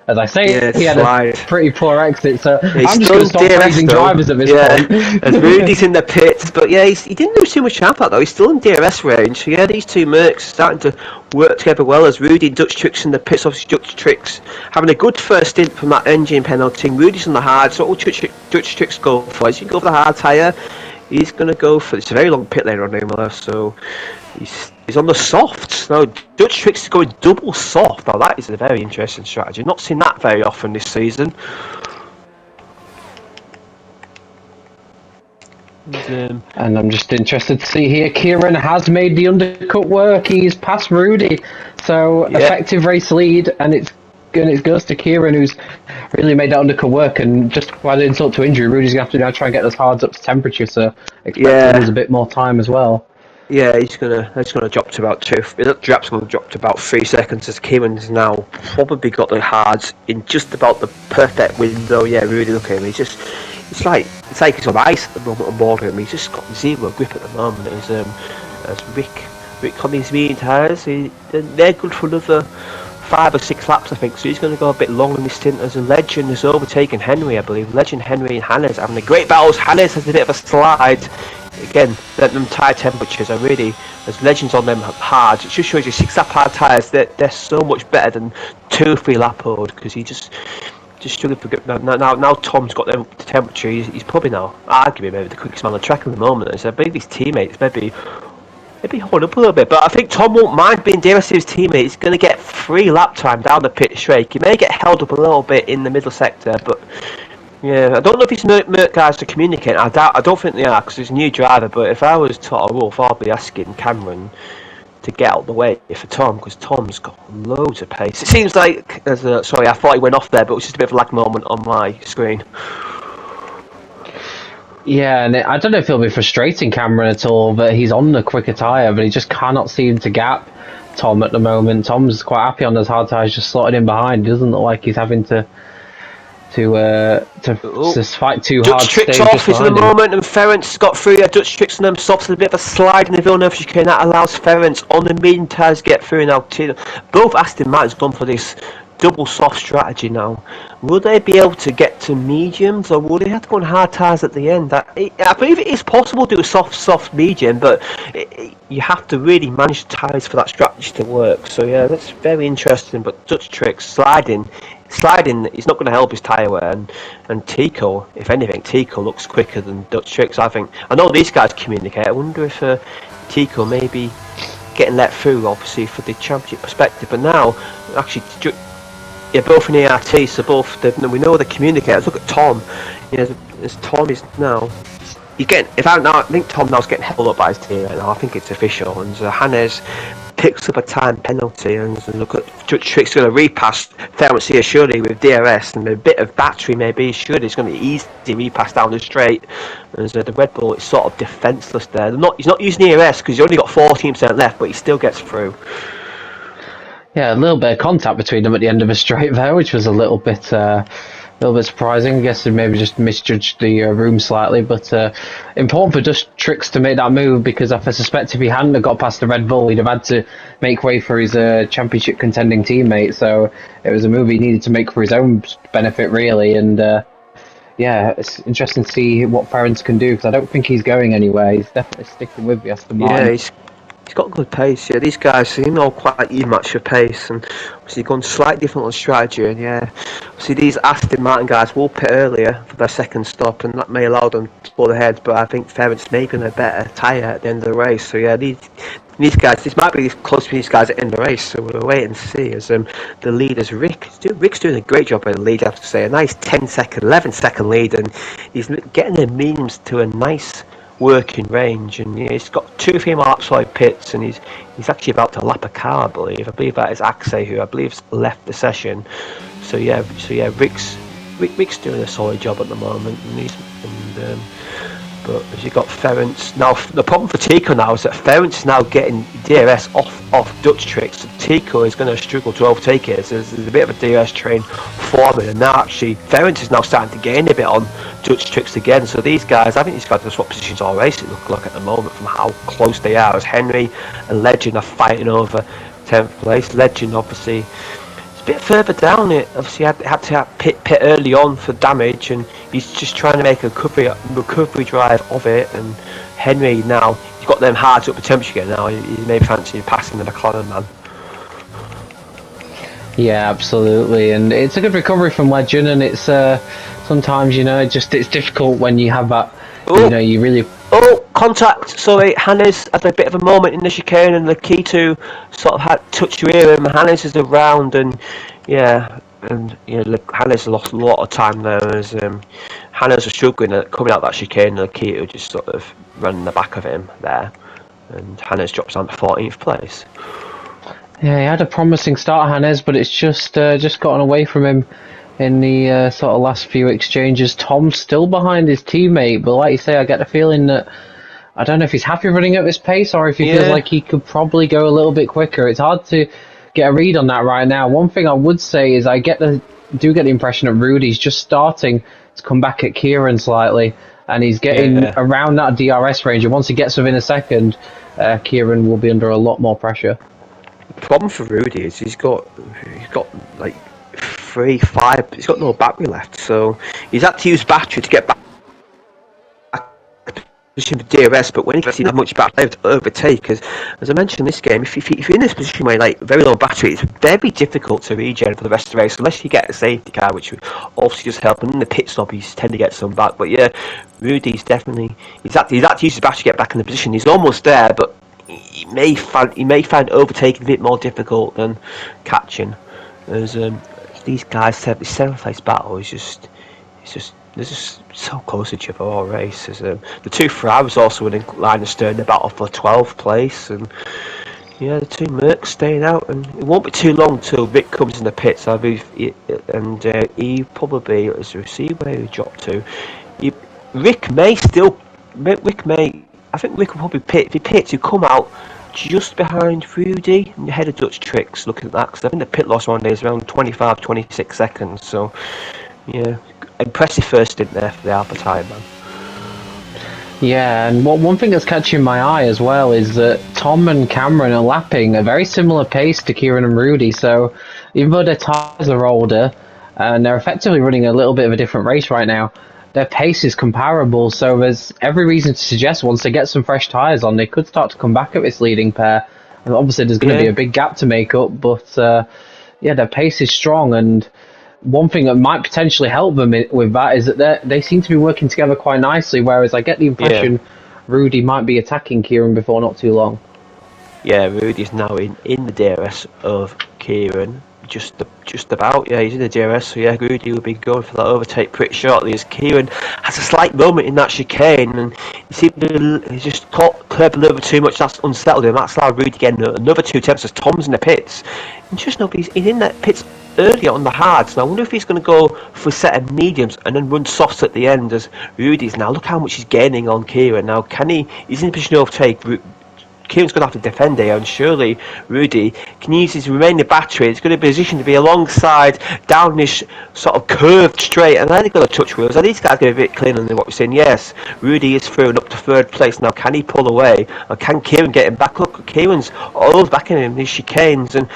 as I say, he had a pretty poor exit, so I'm just going to stop praising drivers at this point. As Rudy's in the pits, but yeah, he didn't lose too much out though. He's still in DRS range. Yeah, these 2 Mercs starting to work together well as Rudy Dutch Tricks in the pits. Obviously, Dutch Tricks having a good first stint from that engine penalty. Rudy's on the hard, so what will Dutch Tricks go for? Is he go for the hard tyre? He's going to go for... It's a very long pit lane on Imola, so he's on the softs. Now, Dutch Tricks is going double soft. Now, that is a very interesting strategy. Not seen that very often this season. And I'm just interested to see here, Kieran has made the undercut work. He's past Rudy. So, effective race lead, and it goes to Kieran, who's really made that undercut work, and just by insult to injury, Rudy's going to have to now try and get those hards up to temperature, so expect to lose a bit more time as well. Yeah, he's gonna drop to about 2. That drop's gonna drop to about 3 seconds as Kieran's now probably got the hards in just about the perfect window. Yeah, Rudy, look at him. It's like he's on ice at the moment on board him. He's just got 0 grip at the moment. As Rick on these medium tyres, they're good for another 5 or 6 laps, I think, so he's going to go a bit long in this stint as a Legend has overtaken Henry, I believe. Legend, Henry and Hannes having a great battles. Hannes has a bit of a slide. Again, them tyre temperatures are really, as Legends on them hard, it just shows you 6 lap hard tyres, they're so much better than 2 or 3 lap old, because just struggling for now. Tom's got the temperature. He's probably now arguably maybe the quickest man on the track at the moment. And so maybe his teammates maybe hold up a little bit. But I think Tom won't mind being dearest to his teammate. He's going to get free lap time down the pit straight. He may get held up a little bit in the middle sector, but yeah, I don't know if these Merc guys are communicating. I don't think they are because he's a new driver. But if I was Toto Wolff, I'd be asking Cameron to get out the way for Tom, because Tom's got loads of pace. It seems like sorry, I thought he went off there, but it was just a bit of a lag moment on my screen. Yeah, and I don't know if it'll be frustrating Cameron at all, but he's on the quicker tyre, but he just cannot seem to gap Tom at the moment. Tom's quite happy on those hard tyres, just slotted in behind. It doesn't look like he's having to fight too hard. Dutch tricks off is in the moment, and Ferenc got through. Dutch tricks on them, stops a bit of a slide in the Villeneuve chicane. That allows Ferenc on the medium tyres to get through now. Both Aston Martin's gone for this double soft strategy now. Will they be able to get to mediums, or will they have to go on hard tyres at the end? I believe it is possible to do a soft medium, but you have to really manage the tyres for that strategy to work. So yeah, that's very interesting. But Dutch tricks sliding is not going to help his tyre wear, and Tico, if anything, Tico looks quicker than Dutch tricks. I know these guys communicate. I wonder if Tico may be getting let through, obviously, for the championship perspective. But now, actually, both in ERT, so we know the communicators. Look at Tom. As Tom is now, I think Tom now's getting held up by his team right now. I think it's official, and Hannes picks up a time penalty, and look at Dutch Trick's going to repass Ferenc here surely with DRS and a bit of battery maybe. Surely it's going to be easy repass down the straight, and the Red Bull is sort of defenceless there. He's not using ERS because he's only got 14% left, but he still gets through. Yeah, a little bit of contact between them at the end of a straight there, which was a little bit surprising. I guess they maybe just misjudged the room slightly, but important for Dutch Tricks to make that move, because I suspect if he hadn't have got past the Red Bull, he'd have had to make way for his championship contending teammate. So it was a move he needed to make for his own benefit, really. And yeah, it's interesting to see what Ferenc can do, because I don't think he's going anywhere. He's definitely sticking with the Aston Martin. Yeah, he's got good pace. Yeah, these guys seem all quite even match for pace, and obviously gone slightly different on strategy. And yeah, see these Aston Martin guys will pit earlier for their second stop, and that may allow them to pull ahead. But I think Ferenc may be in a better tyre at the end of the race. So yeah, these guys, this might be close to these guys at the end of the race. So we'll wait and see. As the leaders, Rick's doing a great job in the lead. I have to say, a nice 11-second lead, and he's getting the mediums to a nice working range, and yeah, he's got 2 or 3 more laps wide pits, and he's actually about to lap a car, I believe that is Axe, who I believe's left the session. So yeah, Rick's doing a solid job at the moment, and but as you got Ferenc now, the problem for Tico now is that Ferenc is now getting DRS off Dutch Tricks. So Tico is going to struggle to overtake it. So there's a bit of a DRS train forming, and now actually Ferenc is now starting to gain a bit on Dutch Tricks again. So these guys, I think these guys have swapped positions all race. It looks like at the moment from how close they are. As Henry and Legend are fighting over 10th place. Legend obviously a bit further down. It obviously had to pit early on for damage, and he's just trying to make a recovery drive of it. And Henry now, he's got them hard up the temperature again now. He may fancy passing the McLaren man. Yeah, absolutely, and it's a good recovery from Legend, and it's sometimes it's difficult when you have that. You really. Oh, contact! Sorry, Hannes had a bit of a moment in the chicane, and the Keto sort of had touch rear him. Hannes is around, and Hannes lost a lot of time there. As Hannes was struggling at coming out that chicane, and the Keto just sort of ran in the back of him there, and Hannes drops down to 14th place. Yeah, he had a promising start, Hannes, but it's just gotten away from him in the sort of last few exchanges. Tom's still behind his teammate, but like you say, I get the feeling that I don't know if he's happy running at this pace, or if he feels like he could probably go a little bit quicker. It's hard to get a read on that right now. One thing I would say is I do get the impression that Rudy's just starting to come back at Kieran slightly, and he's getting around that DRS range, and once he gets within a second, Kieran will be under a lot more pressure. The problem for Rudy is he's got like 3-5. He's got no battery left, so he's had to use battery to get back position for DRS, but when he gets in that much back to overtake, because as I mentioned in this game, if you're in this position where like very low battery, it's very difficult to regen for the rest of the race unless you get a safety car, which would obviously just help. And in the pit stop, you tend to get some back. But yeah, Rudy's definitely he's had to use his battery to get back in the position. He's almost there, but he may find overtaking a bit more difficult than catching. As these guys said, the seventh place battle is just they're just so close to each other all races. The two Ferraris also in line of stern, the battle for 12th place, and yeah, the two Mercs staying out, and it won't be too long till Rick comes in the pits. And he probably, let's see where he dropped to. Rick may, I think Rick will probably pit. If he pits, he'll come out just behind Rudy and ahead of Dutch Tricks. Looking at that, because I think the pit loss one day is around 25-26 seconds. So yeah, impressive first stint there for the Alpha Tyre man. Yeah, and one thing that's catching my eye as well is that Tom and Cameron are lapping a very similar pace to Kieran and Rudy. So even though their tyres are older and they're effectively running a little bit of a different race right now, their pace is comparable. So there's every reason to suggest once they get some fresh tyres on, they could start to come back at this leading pair. And obviously, there's going to be a big gap to make up, but yeah, their pace is strong. And one thing that might potentially help them with that is that they seem to be working together quite nicely, whereas I get the impression Rudy might be attacking Kieran before not too long. Yeah, Rudy's now in the DRS of Kieran, just about. Yeah, he's in the DRS, so yeah, Rudy will be going for that overtake pretty shortly as Kieran has a slight moment in that chicane, and he's just caught curb a little bit too much. That's unsettled him. That's allowed Rudy again another two attempts as Tom's in the pits. And just know he's in that pits earlier on the hards. Now I wonder if he's going to go for a set of mediums and then run softs at the end as Rudy's now. Look how much he's gaining on Kieran. Now can he's in a position to overtake. Kieran's going to have to defend here, and surely Rudy can use his remaining battery. It's going to be positioned to be alongside down this sort of curved straight, and then he's got to touch wheels. Are these guys going to be a bit cleaner than what we're saying? Yes, Rudy is through and up to third place. Now, can he pull away, or can Kieran get him back? Look, Kieran's always backing him in these chicanes, and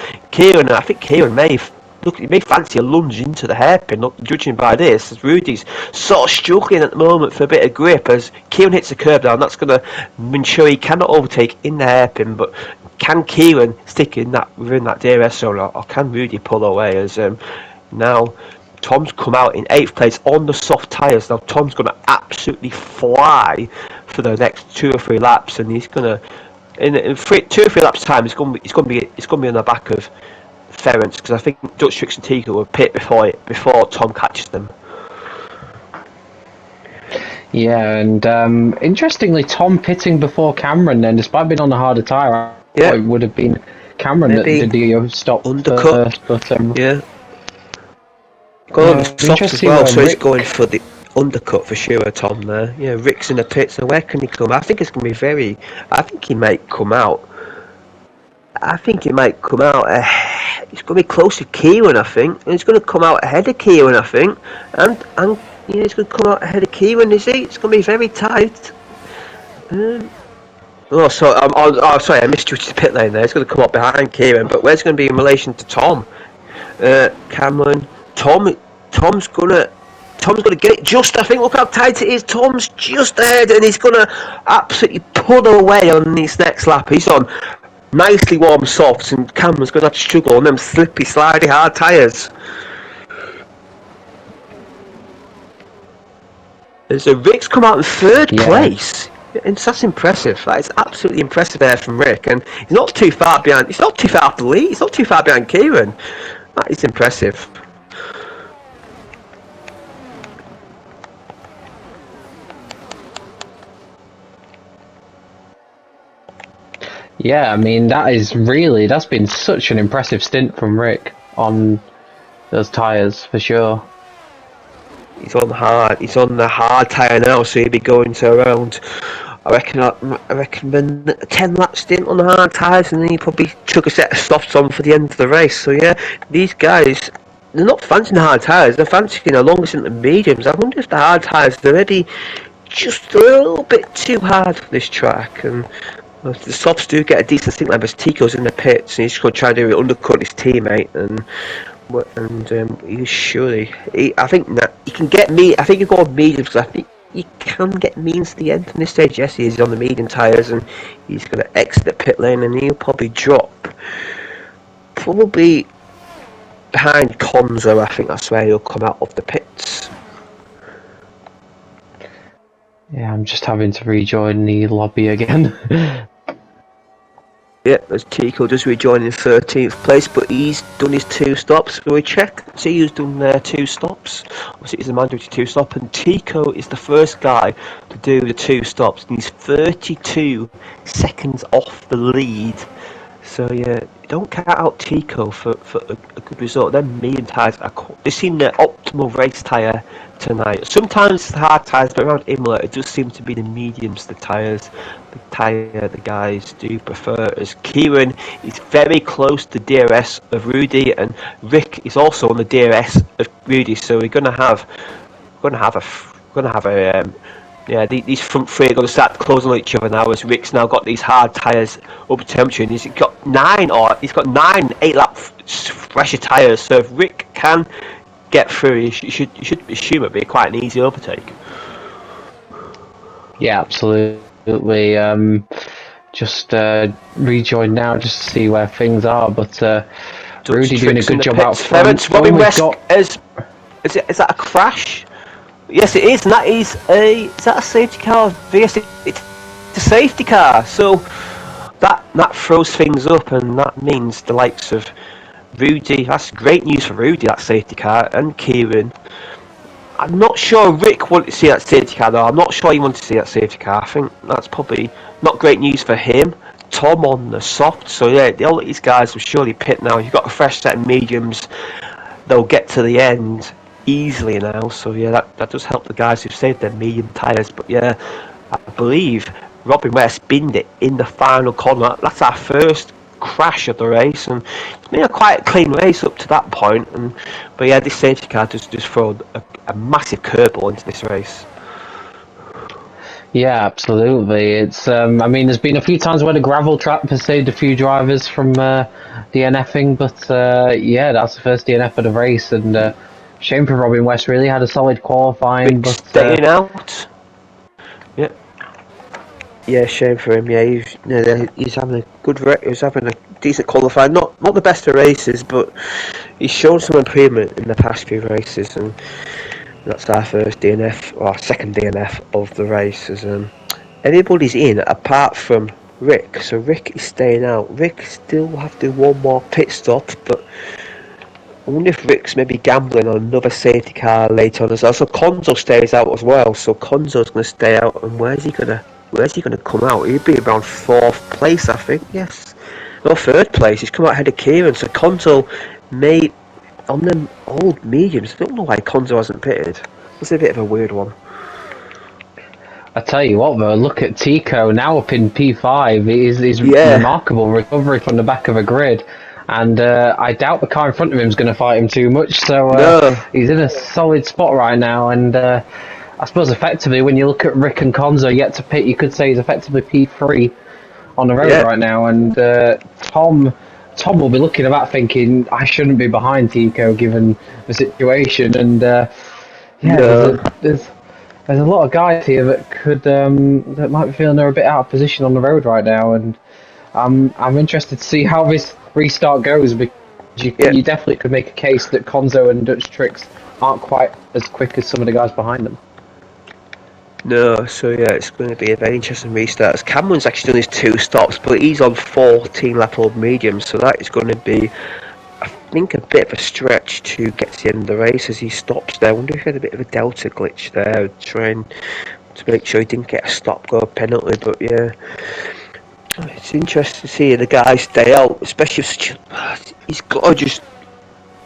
I think Kieran may. Look, he may fancy a lunge into the hairpin, judging by this, as Rudy's sort of struggling at the moment for a bit of grip as Kieran hits the curb down. That's going to ensure he cannot overtake in the hairpin, but can Kieran stick within that DRS zone, or can Rudy pull away? As now Tom's come out in 8th place on the soft tyres. Now Tom's going to absolutely fly for the next 2 or 3 laps, and he's going to, in 2 or 3 laps time, he's going to be on the back of Ference, because I think Dutch Tricks and Tico will pit before Tom catches them. Yeah, and interestingly, Tom pitting before Cameron then, despite being on the harder tyre, I thought it would have been Cameron that did the stop undercut. first, but yeah. Going on the softs as well, so he's going for the undercut for sure, Tom there. Yeah, Rick's in the pits, so where can he come? I think it's going to be I think he might come out. It's going to be close to Kieran, I think, and he's going to come out ahead of Kieran, I think, and yeah, he's going to come out ahead of Kieran, is he? It's going to be very tight. Sorry, I missed you to the pit lane there. He's going to come up behind Kieran, but where's it going to be in relation to Tom? Cameron, Tom's going to get it just, I think, look how tight it is. Tom's just ahead, and he's going to absolutely pull away on this next lap. He's on nicely warm softs, and Cameron's going to have to struggle on them slippy, slidey, hard tyres. So Rick's come out in 3rd place, and that's impressive. That is absolutely impressive there from Rick, and he's not too far behind. He's not too far off the lead. He's not too far behind Kieran. That is impressive. Yeah, I mean, that's been such an impressive stint from Rick on those tyres, for sure. He's on the hard tyre now, so he'll be going to around, I reckon 10 lap stint on the hard tyres, and then he'll probably chuck a set of softs on for the end of the race. So yeah, these guys, they're not fancying the hard tyres, they're fancying a longer stint of mediums. I wonder if the hard tyres are already just a little bit too hard for this track, and the softs do get a decent stint length as Tico's in the pits, and he's just going to try to undercut his teammate, and he's surely. I think that he can get me. I think you go on mediums because I think he can get means to the end from this stage. Yes, he is on the medium tyres and he's going to exit the pit lane and he'll probably drop. Probably behind Konzo, I think that's where he'll come out of the pits. Yeah, I'm just having to rejoin the lobby again. Yep, as Tico just rejoined in 13th place, but he's done his 2 stops. So we check, see who's done their 2 stops. Obviously, he's the man doing 2 stop, and Tico is the first guy to do the 2 stops, and he's 32 seconds off the lead. So yeah, don't count out Tico for a good result. Them medium tyres, they seem the optimal race tyre tonight. Sometimes the hard tyres, but around Imola it does seem to be the mediums, the tyres, the tyre the guys do prefer. As Kieran is very close to DRS of Rudy, and Rick is also on the DRS of Rudy. So we're gonna have a yeah, these front three are going to start closing on each other now as Rick's now got these hard tyres up temperature and he's got 9 8-lap fresher tyres, so if Rick can get through you should assume it'd be quite an easy overtake. Yeah, absolutely. Just rejoin now just to see where things are, but Rudy doing a good job out front. Robin West is that a crash? Yes, it is, and is that a safety car? Yes, it's a safety car. So that throws things up, and that means the likes of Rudy. That's great news for Rudy. That safety car and Kieran. I'm not sure Rick wanted to see that safety car though. I'm not sure he wanted to see that safety car. I think that's probably not great news for him. Tom on the soft. So yeah, all these guys will surely pit now. You've got a fresh set of mediums. They'll get to the end easily now, so yeah, that does help the guys who've saved their medium tyres. But yeah, I believe Robin West binned it in the final corner. That's our first crash of the race, and it's been a quite clean race up to that point. But yeah, this safety car just thrown a massive curveball into this race. Yeah, absolutely. It's I mean, there's been a few times where the gravel trap has saved a few drivers from DNFing, but yeah, that's the first DNF of the race, and shame for Robin West. Really had a solid qualifying, Rick but staying out. Yeah, shame for him. Yeah, he's having a good. He's having a decent qualifying. Not the best of races, but he's shown some improvement in the past few races, and that's our first DNF or our second DNF of the race. As everybody's in apart from Rick, so Rick is staying out. Rick still will have to do one more pit stop, but I wonder if Rick's maybe gambling on another safety car later on as well. So Konzo stays out as well. So Konzo's going to stay out, and where's he gonna come out? He'd be around 4th place, I think. Yes, no, 3rd place. He's come out ahead of Kieran. So Konzo may on them old mediums. I don't know why Konzo hasn't pitted. It's a bit of a weird one. I tell you what, though, look at Tico now up in P5. He's remarkable recovery from the back of a grid. And I doubt the car in front of him is going to fight him too much. So he's in a solid spot right now. And I suppose effectively, when you look at Rick and Konzo yet to pit, you could say he's effectively P3 on the road right now. And Tom will be looking about thinking, I shouldn't be behind Tico given the situation. And there's a lot of guys here that could that might be feeling they're a bit out of position on the road right now, and I'm interested to see how this restart goes, because you definitely could make a case that Konzo and Dutch Tricks aren't quite as quick as some of the guys behind them. No, so yeah, it's going to be a very interesting restart. As Cameron's actually done his 2 stops, but he's on 14 lap old medium, so that is going to be, I think, a bit of a stretch to get to the end of the race as he stops there. I wonder if he had a bit of a delta glitch there, trying to make sure he didn't get a stop-go penalty. But yeah, it's interesting to see the guys stay out, especially if he's got to just.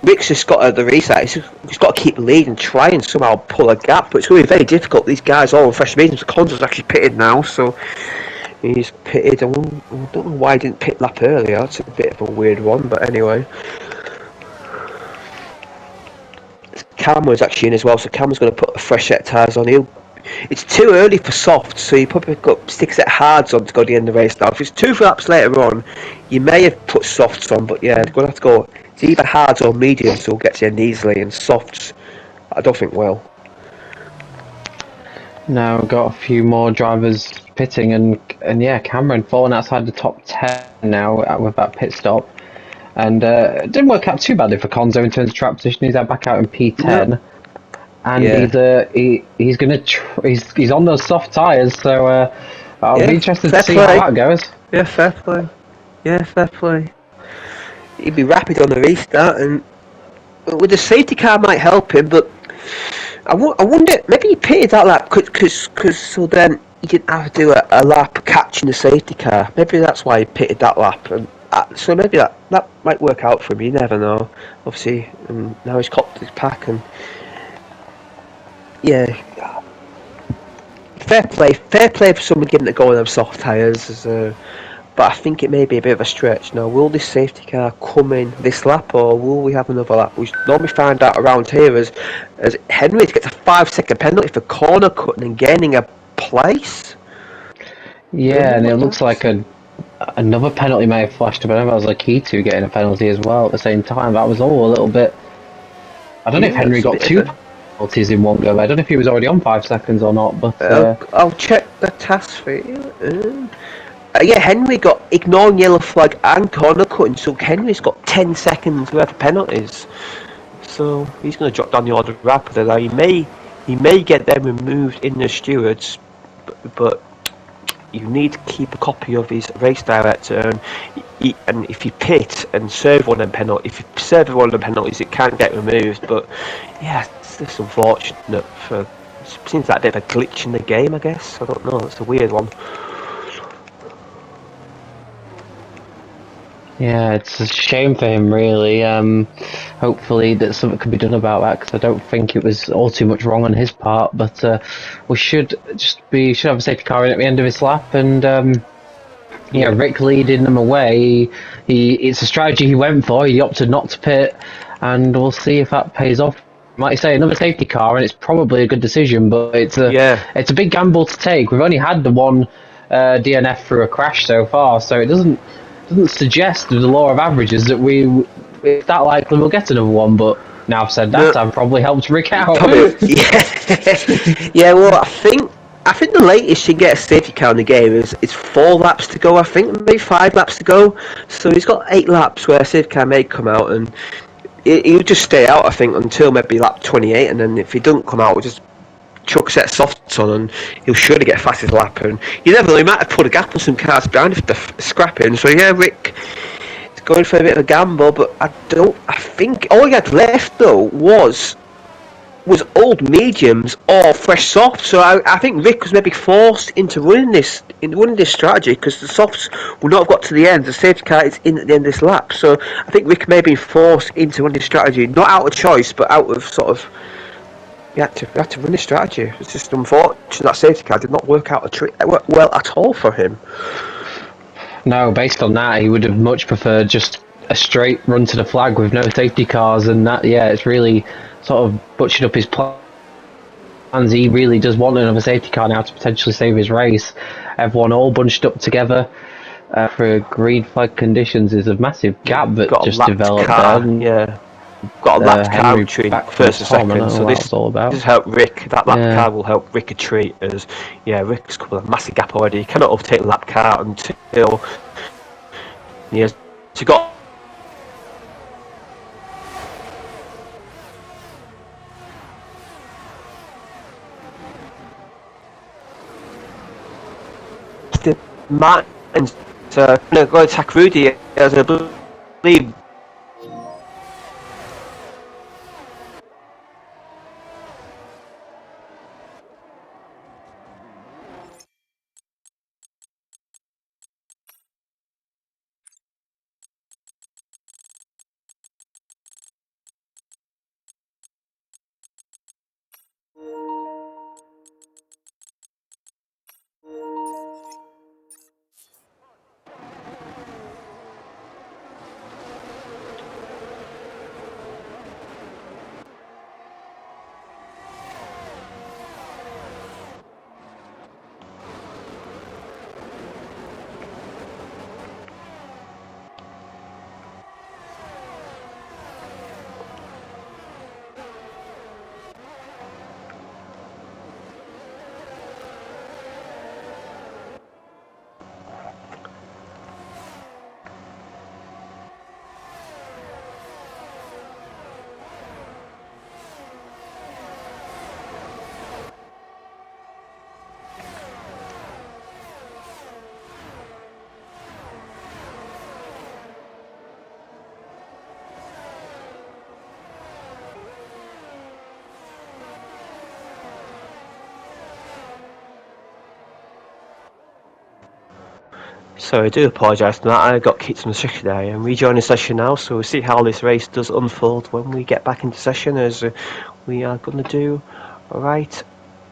Rick's just got the restart. He's got to keep the lead and try and somehow pull a gap, but it's going to be very difficult. These guys are all on fresh mediums. Konzo's actually pitted now, so he's pitted. I don't know why he didn't pit lap earlier. That's a bit of a weird one, but anyway. Cameron's actually in as well, so Cameron's going to put a fresh set of tyres on. It's too early for soft, so you probably got 6 set of hards on to go to the end of the race now. If it's 2 laps later on, you may have put softs on, but yeah, they're going to have to go. It's either hards or mediums, so we'll get to the end easily, and softs, I don't think will. Now we've got a few more drivers pitting, and yeah, Cameron falling outside the top 10 now with that pit stop. And it didn't work out too badly for Conzo in terms of track position. He's back out in No. P10, and Yeah. he's gonna he's on those soft tyres. So I'll be Yeah. interested to Fair see how play. that goes. Yeah. Fair play. Yeah. Fair play. He'd be rapid on the restart, and with the safety car might help him. But I wonder, maybe he pitted that lap because so then he didn't have to do a lap catching the safety car. Maybe that's why he pitted that lap, and so maybe that might work out for him. You never know. Obviously, now he's copped his pack, and yeah, fair play for someone giving it a go on them soft tyres. But I think it may be a bit of a stretch. Now, will this safety car come in this lap, or will we have another lap? We normally find out around here as Henry gets a 5-second penalty for corner cutting and gaining a place. Yeah, and it looks like another penalty may have flashed up. I know that was like Keto getting a penalty as well at the same time. That was all a little bit. I don't know if Yeah, Henry it's a got bit two of a. penalties in one go. I don't know if he was already on 5 seconds or not, but I'll check the task for you. Yeah, Henry got ignoring yellow flag and corner cutting, so Henry's got 10 seconds worth of penalties. So he's going to drop down the order rapidly. Now he may get them removed in the stewards, but you need to keep a copy of his race director, and if you pit and serve one of them penalties, if you serve one of them penalties, it can't get removed. But yeah, it's just unfortunate. It seems like a bit of a glitch in the game, I guess. I don't know. It's a weird one. yeah, it's a shame for him, really. Hopefully that something can be done about that because I don't think it was all too much wrong on his part. But we should have a safety car in at the end of his lap, and yeah, Yeah. Rick leading them away. It's a strategy he went for. He opted not to pit, and we'll see if that pays off. Like you say, another safety car, and it's probably a good decision, but Yeah. it's a big gamble to take. We've only had the one DNF through a crash so far, so it doesn't suggest with the law of averages that it's that likely we'll get another one. But now I've said that, No. I've probably helped Rick out. Probably. Yeah. Yeah. Well, I think the latest you can get a safety car in the game is 4 laps to go. I think maybe 5 laps to go. So he's got 8 laps where a safety car may come out, and he'll just stay out. I think until maybe lap 28, and then if he doesn't come out, we'll just chuck a set of softs on, and he'll surely get fastest lap. And you never know, he might have put a gap on some cars behind if they're scrapping. So yeah, Rick is going for a bit of a gamble, but I think all he had left though was old mediums or fresh softs. So I think Rick was maybe forced into running this strategy because the softs will not have got to the end. The safety car is in at the end of this lap. So I think Rick may be forced into running this strategy, not out of choice, but out of sort of you had to run this strategy. It's just unfortunate that safety car did not work out well at all for him. No, based on that, he would have much preferred just a straight run to the flag with no safety cars, and that, yeah, it's really sort of butchered up his plans. He really does want another safety car now to potentially save his race. Everyone all bunched up together for green flag conditions is a massive Yeah, gap that got a just lapped developed there. car. And, Yeah, got a lapped car Henry between back from the first and Tom, I second. don't know So what that this was all about. has helped Rick. That lap Yeah. car will help Rick a treat as yeah, Rick's got a massive gap already. He cannot overtake the lap car until he has to got the Martins to go attack Rudy as I believe. So I do apologise for that. I got kicked from the session there. I'm rejoining the session now, so we'll see how this race does unfold when we get back into session, as we are going to do right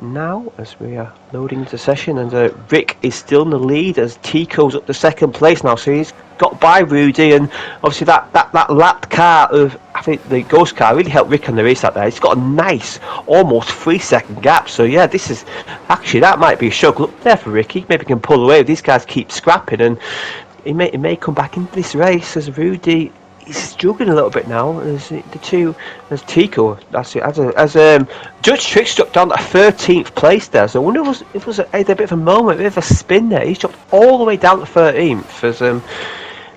now as we are loading into session. And Rick is still in the lead as Tico's up to second place now, so he's got by Rudy, and obviously that lapped car of, I think, the ghost car really helped Rick on the race that day. He's got a nice almost 3-second gap, so yeah, this is actually, that might be a struggle up there for Ricky. Maybe he can pull away if these guys keep scrapping, and he may come back into this race as Rudy is struggling a little bit now. As Tico, that's it. As Judge Tricks dropped down to 13th place there, so I wonder if it was a bit of a moment, a bit of a spin there. He's dropped all the way down to 13th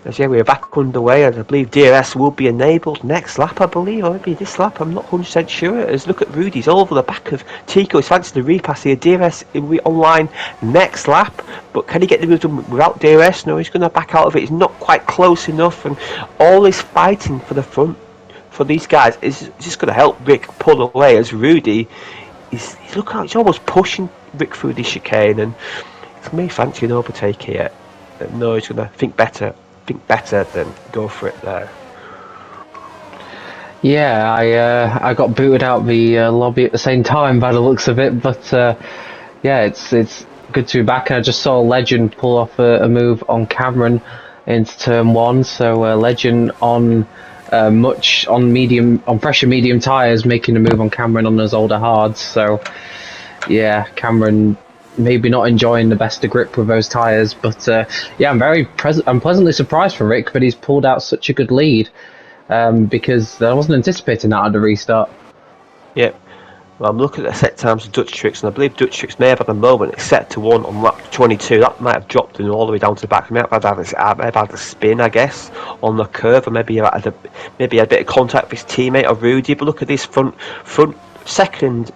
as yeah, we're back underway, and I believe DRS will be enabled next lap, I believe, or maybe this lap, I'm not 100% sure. As look at Rudy's over the back of Tico, he's fancy the repass here. DRS will be online next lap, but can he get the move done without DRS? No, he's going to back out of it. He's not quite close enough, and all this fighting for the front for these guys is just going to help Rick pull away, as Rudy he's almost pushing Rick through the chicane, and it's me fancy an overtake here. No, he's going to think better than go for it there. Yeah, I got booted out the lobby at the same time by the looks of it, but yeah, it's good to be back. And I just saw Legend pull off a move on Cameron into turn 1, so Legend on fresher medium tyres, making a move on Cameron on those older hards. So yeah, Cameron maybe not enjoying the best of grip with those tyres, but yeah, I'm pleasantly surprised for Rick that he's pulled out such a good lead, because I wasn't anticipating that at the restart. Yep. Well, I'm looking at the set times of Dutch Tricks, and I believe Dutch Tricks may have at the moment it's set to 1 on lap 22. That might have dropped him all the way down to the back. May have had a spin, I guess, on the curve, or maybe he had a bit of contact with his teammate or Rudy. But look at this front second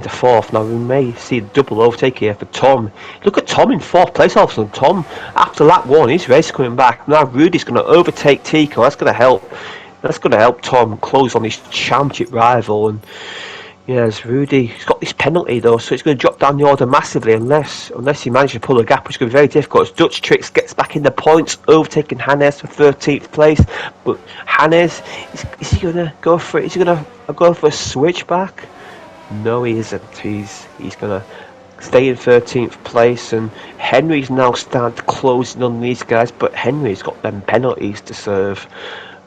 to fourth. Now we may see a double overtake here for Tom. Look at Tom in 4th place all of a sudden. Tom, after lap 1, his race coming back. Now Rudy's going to overtake Tico. That's going to help Tom close on his championship rival. And yes, Rudy's got this penalty though, so it's going to drop down the order massively unless he manages to pull a gap, which is going to be very difficult. As Dutch Tricks gets back in the points, overtaking Hannes for 13th place. But Hannes, is he going to go for it? Is he going to go for a switchback? No, he isn't. He's going to stay in 13th place, and Henry's now started closing on these guys, but Henry's got them penalties to serve,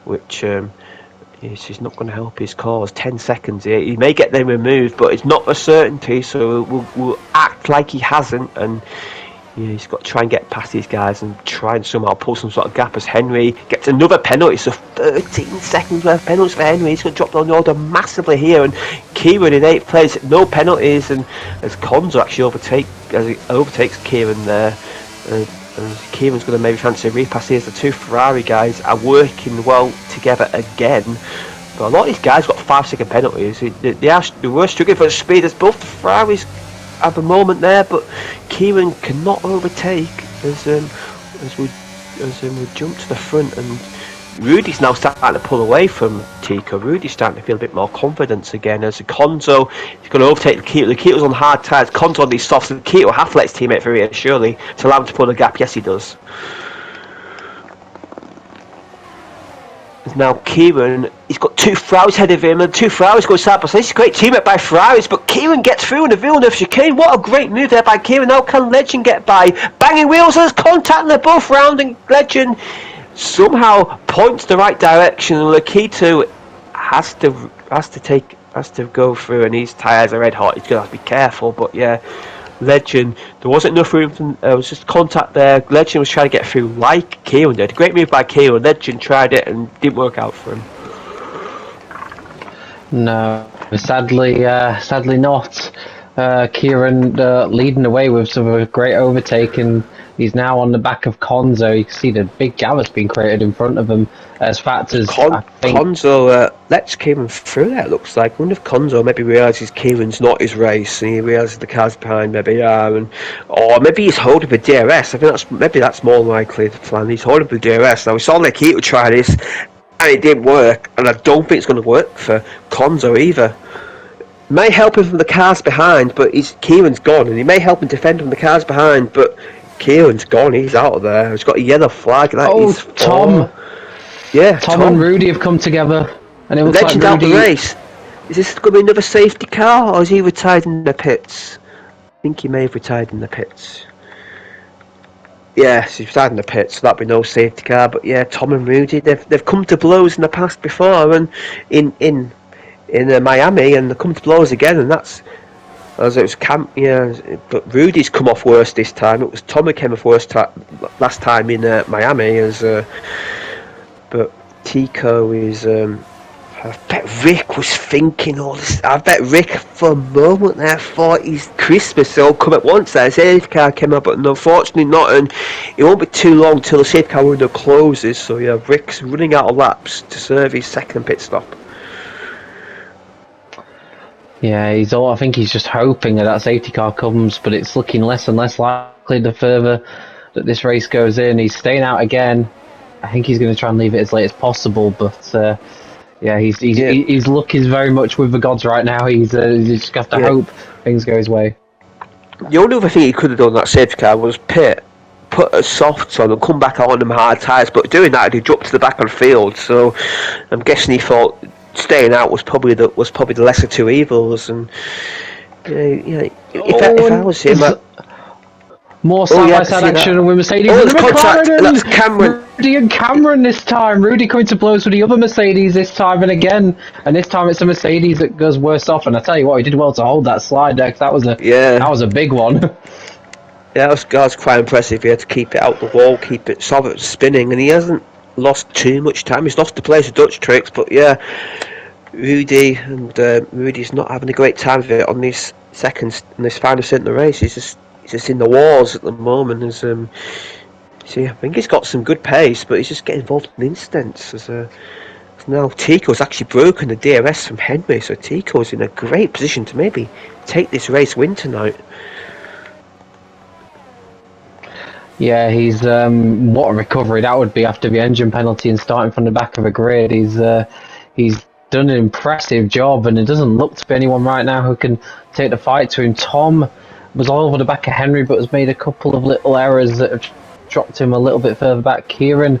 which is not going to help his cause. 10 seconds here. He may get them removed, but it's not a certainty, so we'll act like he hasn't, and yeah, he's got to try and get past these guys and try and somehow pull some sort of gap as Henry gets another penalty. So 13 seconds worth of penalties for Henry. He's going to drop down the order massively here. And Kieran in 8th place, no penalties. And as Konzo actually overtakes Kieran there. And Kieran's going to maybe fancy a repass here. The two Ferrari guys are working well together again. But a lot of these guys got 5-second penalties. They were struggling for speed as both the Ferraris have a moment there, but Kieran cannot overtake as we jump to the front, and Rudy's now starting to pull away from Tico. Rudy's starting to feel a bit more confidence again as Konzo is going to overtake the Keto's on hard tyres. Konzo on these softs, and Keto have to let his teammate through here surely to allow him to pull the gap. Yes, he does. Now Kieran, he's got two Ferraris ahead of him, and two Ferraris go side by side. This is a great teammate by Ferraris, but Kieran gets through in the Villeneuve chicane. What a great move there by Kieran. Now can Legend get by? Banging wheels, there's contact, and they're both round, and Legend somehow points the right direction, and Lakito has to go through, and his tyres are red hot. He's going to have to be careful, but yeah. Legend, there wasn't enough room, there was just contact there. Legend was trying to get through like Kieran did. Great move by Kieran. Legend tried it and didn't work out for him. No, sadly not. Kieran leading the way with some of a great overtake, and he's now on the back of Konzo. You can see the big jam that's been created in front of him as factors. Konzo lets Kieran through there, it looks like. I wonder if Konzo maybe realises Kieran's not his race, and he realises the cars behind maybe are, or maybe he's holding the DRS. I think that's more likely the plan. He's holding the DRS. Now we saw Nikita try this, and it didn't work, and I don't think it's going to work for Konzo either. May help him from the cars behind, but Kieran's gone, and he may help him defend from the cars behind, but Kieran's gone. He's out of there. He's got a yellow flag. He's Tom! Yeah, Tom and Rudy have come together, and it looks like Legend out the Rudy. race. Is this going to be another safety car, or is he retired in the pits? I think he may have retired in the pits. Yes, he's retired in the pits, so that'd be no safety car. But yeah, Tom and Rudy, they've come to blows in the past before, and in Miami, and they've come to blows again, and that's. As it was but Rudy's come off worse this time. It was Tom who came off worse last time in Miami. But Tico is. I bet Rick was thinking all this. I bet Rick for a moment there thought he's Christmas all come at once. There, safety car came up, but unfortunately not. And it won't be too long till the safety car window closes. So yeah, Rick's running out of laps to serve his second pit stop. Yeah, I think he's just hoping that safety car comes, but it's looking less and less likely the further that this race goes in. He's staying out again. I think he's going to try and leave it as late as possible, but yeah, his luck is very much with the gods right now. He's just got to hope things go his way. The only other thing he could have done that safety car was pit, put a softs on and come back on them hard tyres, but doing that he dropped to the back of the field, so I'm guessing he thought staying out was probably the lesser two evils. And if I was him, more side-by-side action with Mercedes and McLaren. That's Cameron. Rudy and Cameron this time. Rudy coming to blows with the other Mercedes this time, and this time it's a Mercedes that goes worse off. And I tell you what, he did well to hold that slide there, 'cause that was a big one. Yeah, that was quite impressive. He had to keep it out the wall, keep it solid, spinning, and he hasn't lost too much time. He's lost to players of Dutch tricks, but yeah, Rudy's not having a great time of it on this final stint in the race. He's just in the wars at the moment. I think he's got some good pace, but he's just getting involved in incidents. Now Tico's actually broken the DRS from Henry, so Tico's in a great position to maybe take this race win tonight. Yeah, he's what a recovery that would be after the engine penalty and starting from the back of the grid. He's done an impressive job, and it doesn't look to be anyone right now who can take the fight to him. Tom was all over the back of Henry, but has made a couple of little errors that have dropped him a little bit further back. Kieran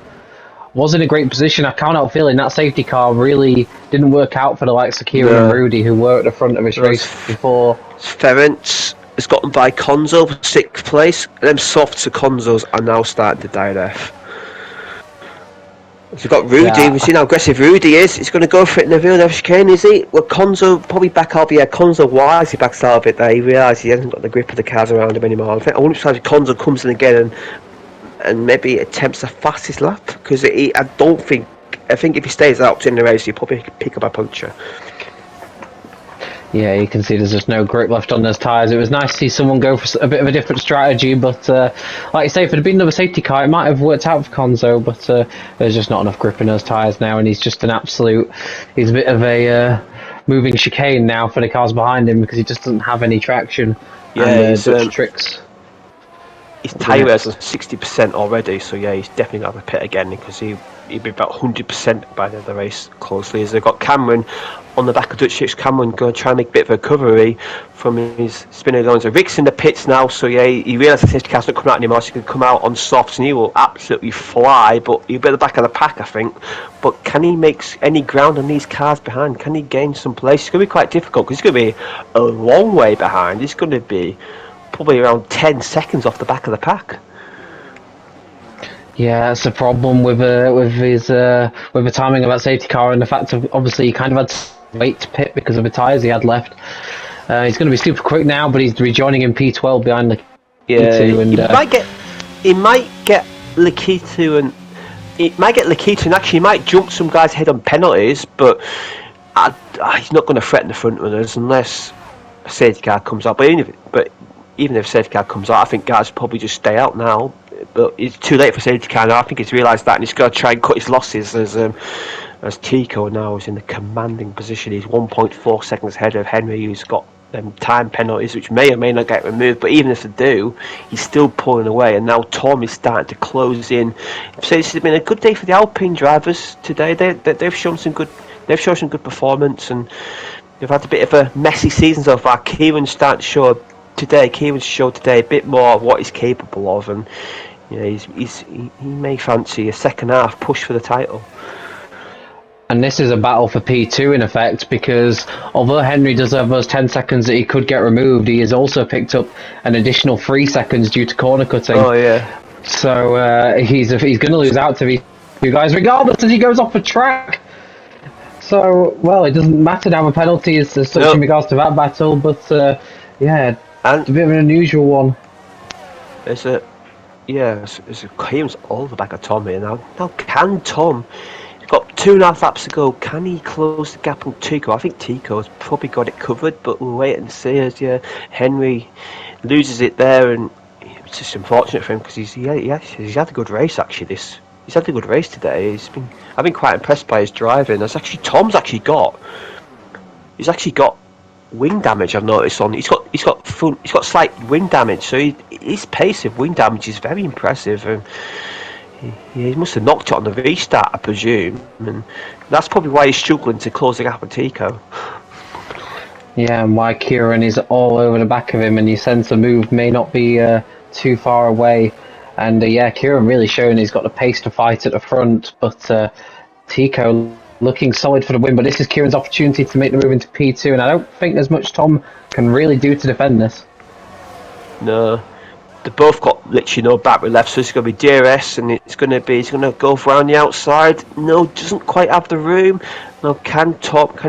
was in a great position. I can't help feeling that safety car really didn't work out for the likes of Kieran and Rudy, who were at the front of this race before. Ferenc has gotten by Konzo for 6th place. Them softs of Konzo's are now starting to die off. We've got Rudy. We've seen how aggressive Rudy is. He's going to go for it in the real chicane, is he? Well, Konzo probably back out. Yeah, Konzo wisely backs out of it there. He realised he hasn't got the grip of the cars around him anymore. I wouldn't be surprised if Konzo comes in again and maybe attempts the fastest lap, because I think if he stays out in the race, he'll probably pick up a puncture. Yeah, you can see there's just no grip left on those tyres. It was nice to see someone go for a bit of a different strategy, but like you say, if it had been another safety car, it might have worked out for Konzo, but there's just not enough grip in those tyres now, and he's just he's a bit of a moving chicane now for the cars behind him, because he just doesn't have any traction. Yeah, Dutch tricks. His tyre wears 60% already, so yeah, he's definitely going to have a pit again, because he'd be about 100% by the end of the race closely. As they've got Cameron on the back of Dutch Tricks. Cameron going to try and make a bit of a recovery from his spinner going. So Rick's in the pits now, so yeah, he realised the safety car's not coming out anymore, so he can come out on softs and he will absolutely fly, but he'll be at the back of the pack, I think. But can he make any ground on these cars behind? Can he gain some place? It's going to be quite difficult, because he's going to be a long way behind. He's going to be probably around 10 seconds off the back of the pack. Yeah, that's the problem with the timing of that safety car, and the fact of obviously he kind of had to wait to pit because of the tyres he had left. He's going to be super quick now, but he's rejoining in P12 behind the P2, and he might get Lakitu and actually he might jump some guys ahead on penalties, but he's not going to threaten the front runners unless a safety car comes out. But even if a safety car comes out, I think guys probably just stay out now. But it's too late for safety car now. I think he's realised that, and he's going to try and cut his losses as Tico now is in the commanding position. He's 1.4 seconds ahead of Henry, who's got time penalties, which may or may not get removed. But even if they do, he's still pulling away. And now Tom is starting to close in. So this has been a good day for the Alpine drivers today. They've shown some good. They've shown some good performance, and they've had a bit of a messy season so far. Kieran's starting to show today, Kieran showed today a bit more of what he's capable of, and he may fancy a second half push for the title. And this is a battle for P2 in effect, because although Henry does have those 10 seconds that he could get removed, he has also picked up an additional 3 seconds due to corner cutting. Oh yeah. So he's going to lose out to these two guys regardless as he goes off the track. So, well, it doesn't matter now the penalties as such in regards to that battle, but yeah, and it's a bit of an unusual one. Kieran's all the back of Tom here now. Now can Tom? Got 2.5 laps to go. Can he close the gap on Tico? I think Tico's probably got it covered, but we'll wait and see as Henry loses it there, and it's just unfortunate for him because he's had a good race actually. He's had a good race today. I've been quite impressed by his driving. Tom's actually got wing damage. I've noticed on he's got slight wing damage, so his pace of wing damage is very impressive. And he must have knocked it on the restart, I presume, and that's probably why he's struggling to close the gap with Tico. Yeah, and why Kieran is all over the back of him, and you sense the move may not be too far away. And Kieran really showing he's got the pace to fight at the front, but Tico looking solid for the win. But this is Kieran's opportunity to make the move into P2, and I don't think there's much Tom can really do to defend this. No. They both got literally no battery left, so it's going to be DRS, and he's going to go around the outside. No, doesn't quite have the room. No, can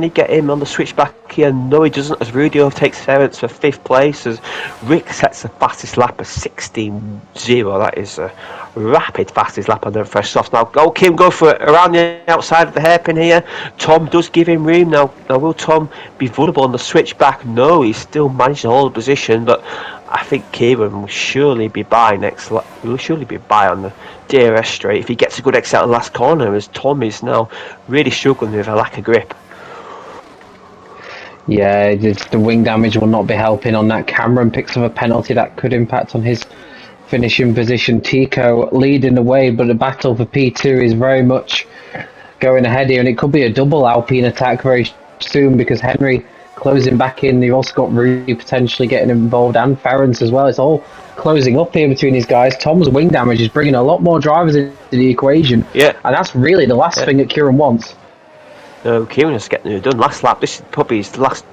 he get him on the switchback here? No, he doesn't, as Rudy takes Ference for 5th place, as Rick sets the fastest lap of 16.0. That is a rapid fastest lap on the fresh soft. Now, Kim go for it around the outside of the hairpin here. Tom does give him room. Now will Tom be vulnerable on the switchback? No, he's still managed to hold the position, but I think Kieran will surely be by on the DRS straight if he gets a good exit at the last corner, as Tom is now really struggling with a lack of grip. Yeah, the wing damage will not be helping on that. Cameron picks up a penalty that could impact on his finishing position. Tico leading the way, but the battle for P2 is very much going ahead here, and it could be a double Alpine attack very soon because Henry closing back in. You've also got Rudy potentially getting involved, and Ference as well. It's all closing up here between these guys. Tom's wing damage is bringing a lot more drivers into the equation, and that's really the last thing that Kieran wants. No, Kieran is getting it done. Last lap, this is probably his last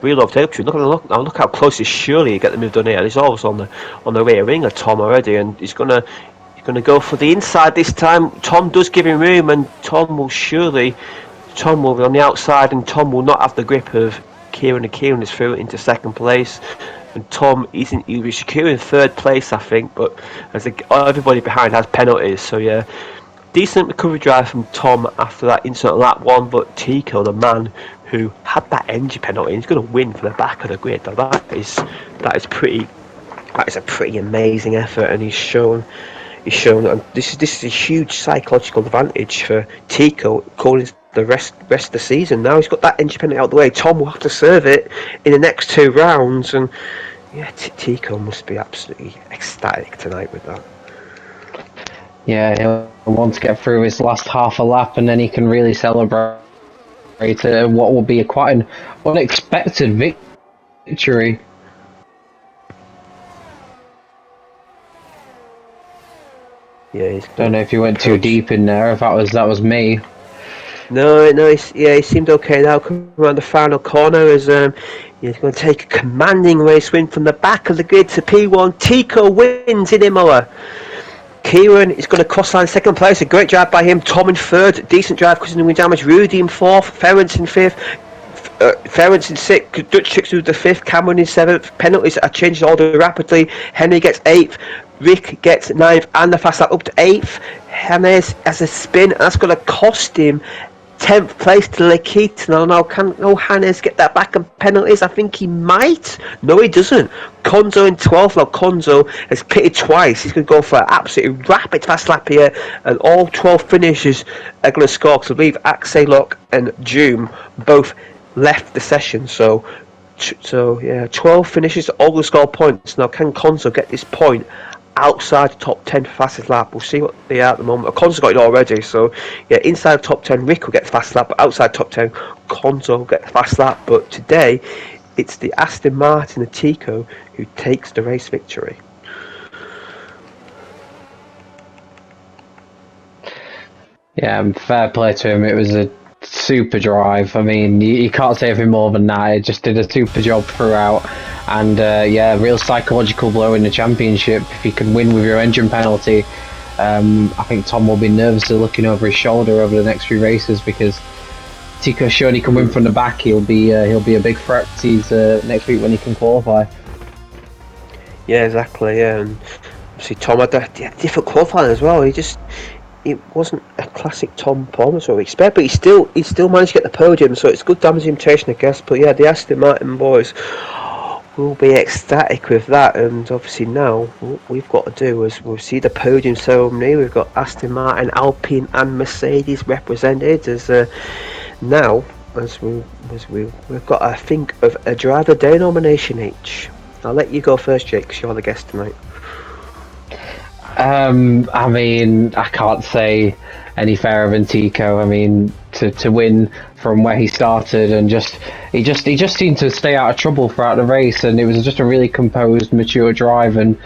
real overtake. Look how close he's surely to get the move done here. He's always on the rear wing of Tom already, and he's gonna go for the inside this time. Tom does give him room, and Tom will be on the outside, and Tom will not have the grip of Kieran, and Kieran is through into 2nd place, and Tom he was securing 3rd place, I think, but as everybody behind has penalties, so yeah, decent recovery drive from Tom after that incident lap 1, but Tico, the man who had that engine penalty, he's going to win for the back of the grid. That is a pretty amazing effort, and he's shown that this is a huge psychological advantage for Tico calling the rest of the season. Now he's got that engine penalty out of the way. Tom will have to serve it in the next 2 rounds, and Tico must be absolutely ecstatic tonight with that. Yeah, he'll want to get through his last half a lap, and then he can really celebrate what will be quite an unexpected victory. Yeah, don't know if you went too deep in there. If that was me. No, he seemed okay now. Coming around the final corner as he's going to take a commanding race win from the back of the grid to P1. Tico wins in Imola. Kieran is going to cross line 2nd place. A great drive by him. Tom in 3rd. Decent drive because of the wing damage. Rudy in 4th. Ference in 5th. Ference in 6th. Dutch Chicks with the 5th. Cameron in 7th. Penalties are changing order rapidly. Henry gets 8th. Rick gets 9th and the fast lap up to 8th. Hannes has a spin, and that's going to cost him 10th place to Lekita. Now, can Hannes get that back on penalties? I think he might. No, he doesn't. Konzo in 12th. Now, Konzo has pitted twice. He's going to go for an absolutely rapid fast lap here, and all 12 finishes are going to score. Because I believe Axelok and Doom both left the session. So 12 finishes, all going to score points. Now, can Konzo get this point outside the top 10 fastest lap? We'll see what they are at the moment. Konzo's got it already, so yeah, inside the top 10 Rick will get the fast lap, but outside top 10 Konzo will get the fast lap. But today it's the Aston Martin and Tico who takes the race victory. Yeah, fair play to him. It was a super drive. I mean, you can't say anything more than that. It just did a super job throughout. And yeah, real psychological blow in the championship. If you can win with your engine penalty, I think Tom will be nervously looking over his shoulder over the next few races, because Tico's sure he can win from the back. He'll be a big threat next week when he can qualify. Yeah, exactly. Yeah, and obviously Tom had a different qualifying as well. It wasn't a classic Tom performance what we expect, but he still managed to get the podium, so it's good demonstration, I guess. But yeah, the Aston Martin boys will be ecstatic with that, and obviously now what we've got to do is we'll see the podium ceremony. We've got Aston Martin, Alpine, and Mercedes represented as now as we've got, I think, of a driver day nomination each. I'll let you go first, Jake, because you're the guest tonight. I mean, I can't say any fairer than Tico. I mean, to win from where he started, and he just seemed to stay out of trouble throughout the race, and it was just a really composed, mature drive. And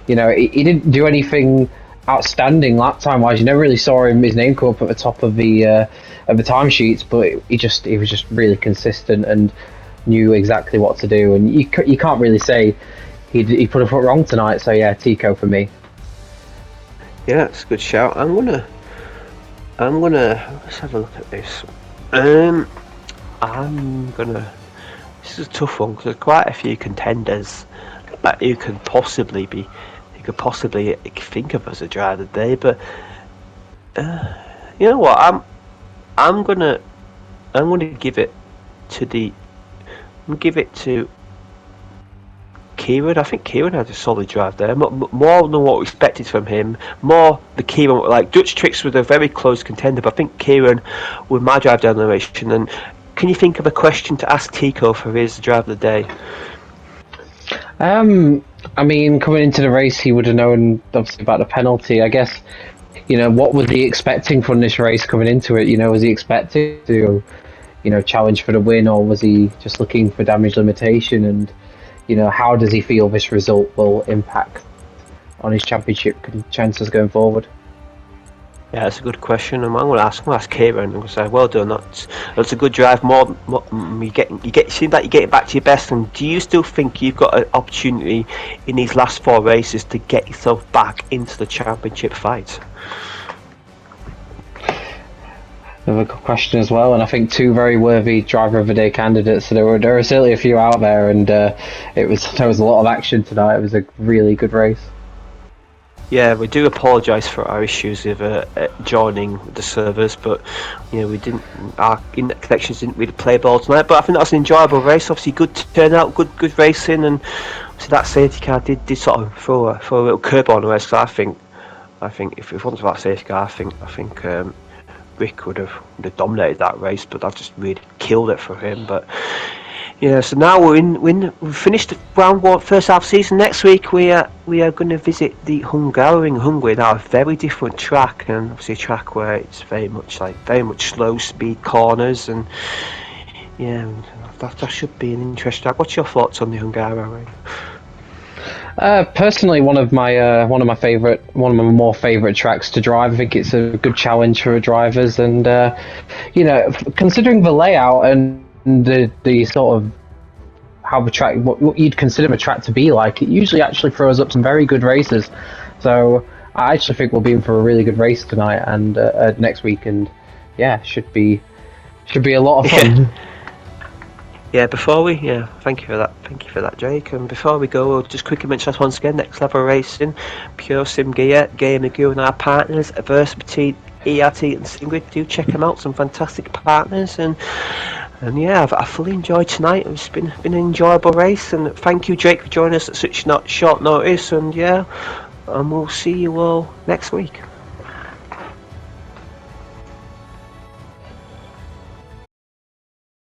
you know, he didn't do anything outstanding lap time wise. You never really saw his name come up at the top of the timesheets, but he was just really consistent and knew exactly what to do. And you can't really say he put a foot wrong tonight. So yeah, Tico for me. Yeah, that's a good shout. I'm gonna let's have a look at this. This is a tough one because there's quite a few contenders that you could possibly think of as a driver of the day. But you know what? I'm gonna give it to Kieran. I think Kieran had a solid drive there, more than what we expected from him. More the Kieran, like Dutch Tricks was a very close contender, but I think Kieran with my drive down the race. And can you think of a question to ask Tico for his drive of the day? I mean, coming into the race, he would have known obviously about the penalty. I guess, you know, what was he expecting from this race coming into it? You know, was he expecting to, you know, challenge for the win, or was he just looking for damage limitation? And you know, how does he feel this result will impact on his championship chances going forward? Yeah, that's a good question. I'm going to ask Kieran. I'm going to say, well done. That's a good drive. More you seem like you're getting back to your best. And do you still think you've got an opportunity in these last 4 races to get yourself back into the championship fight? Another good question as well, and I think 2 very worthy driver of the day candidates. So there were certainly a few out there, and there was a lot of action tonight. It was a really good race. Yeah, we do apologise for our issues with joining the servers, but you know our internet connections didn't really play ball tonight. But I think that was an enjoyable race. Obviously, good turnout, good racing, and so that safety car did sort of throw a little curb on the race. So I think if it wasn't for that safety car, I think Rick would have dominated that race, but that just really killed it for him. But yeah, so now we've finished round 1, first half season. Next week we are going to visit the Hungaroring, Hungary. Now a very different track, and obviously a track where it's very much slow speed corners, and yeah, that should be an interesting track. What's your thoughts on the Hungaroring? Personally, one of my more favourite tracks to drive. I think it's a good challenge for drivers, and you know, considering the layout and the sort of how the track, what you'd consider a track to be like, it usually actually throws up some very good races. So I actually think we'll be in for a really good race tonight and next week, and yeah, should be a lot of fun. Yeah, thank you for that, Jake. And before we go, we'll just quickly mention us once again, Next Level Racing, Pure Sim Gear, Game and Gear, and our partners, Versatile, ERT and Singrid. Do check them out, some fantastic partners. And yeah, I fully enjoyed tonight. It's been an enjoyable race, and thank you, Jake, for joining us at such short notice. And yeah, and we'll see you all next week.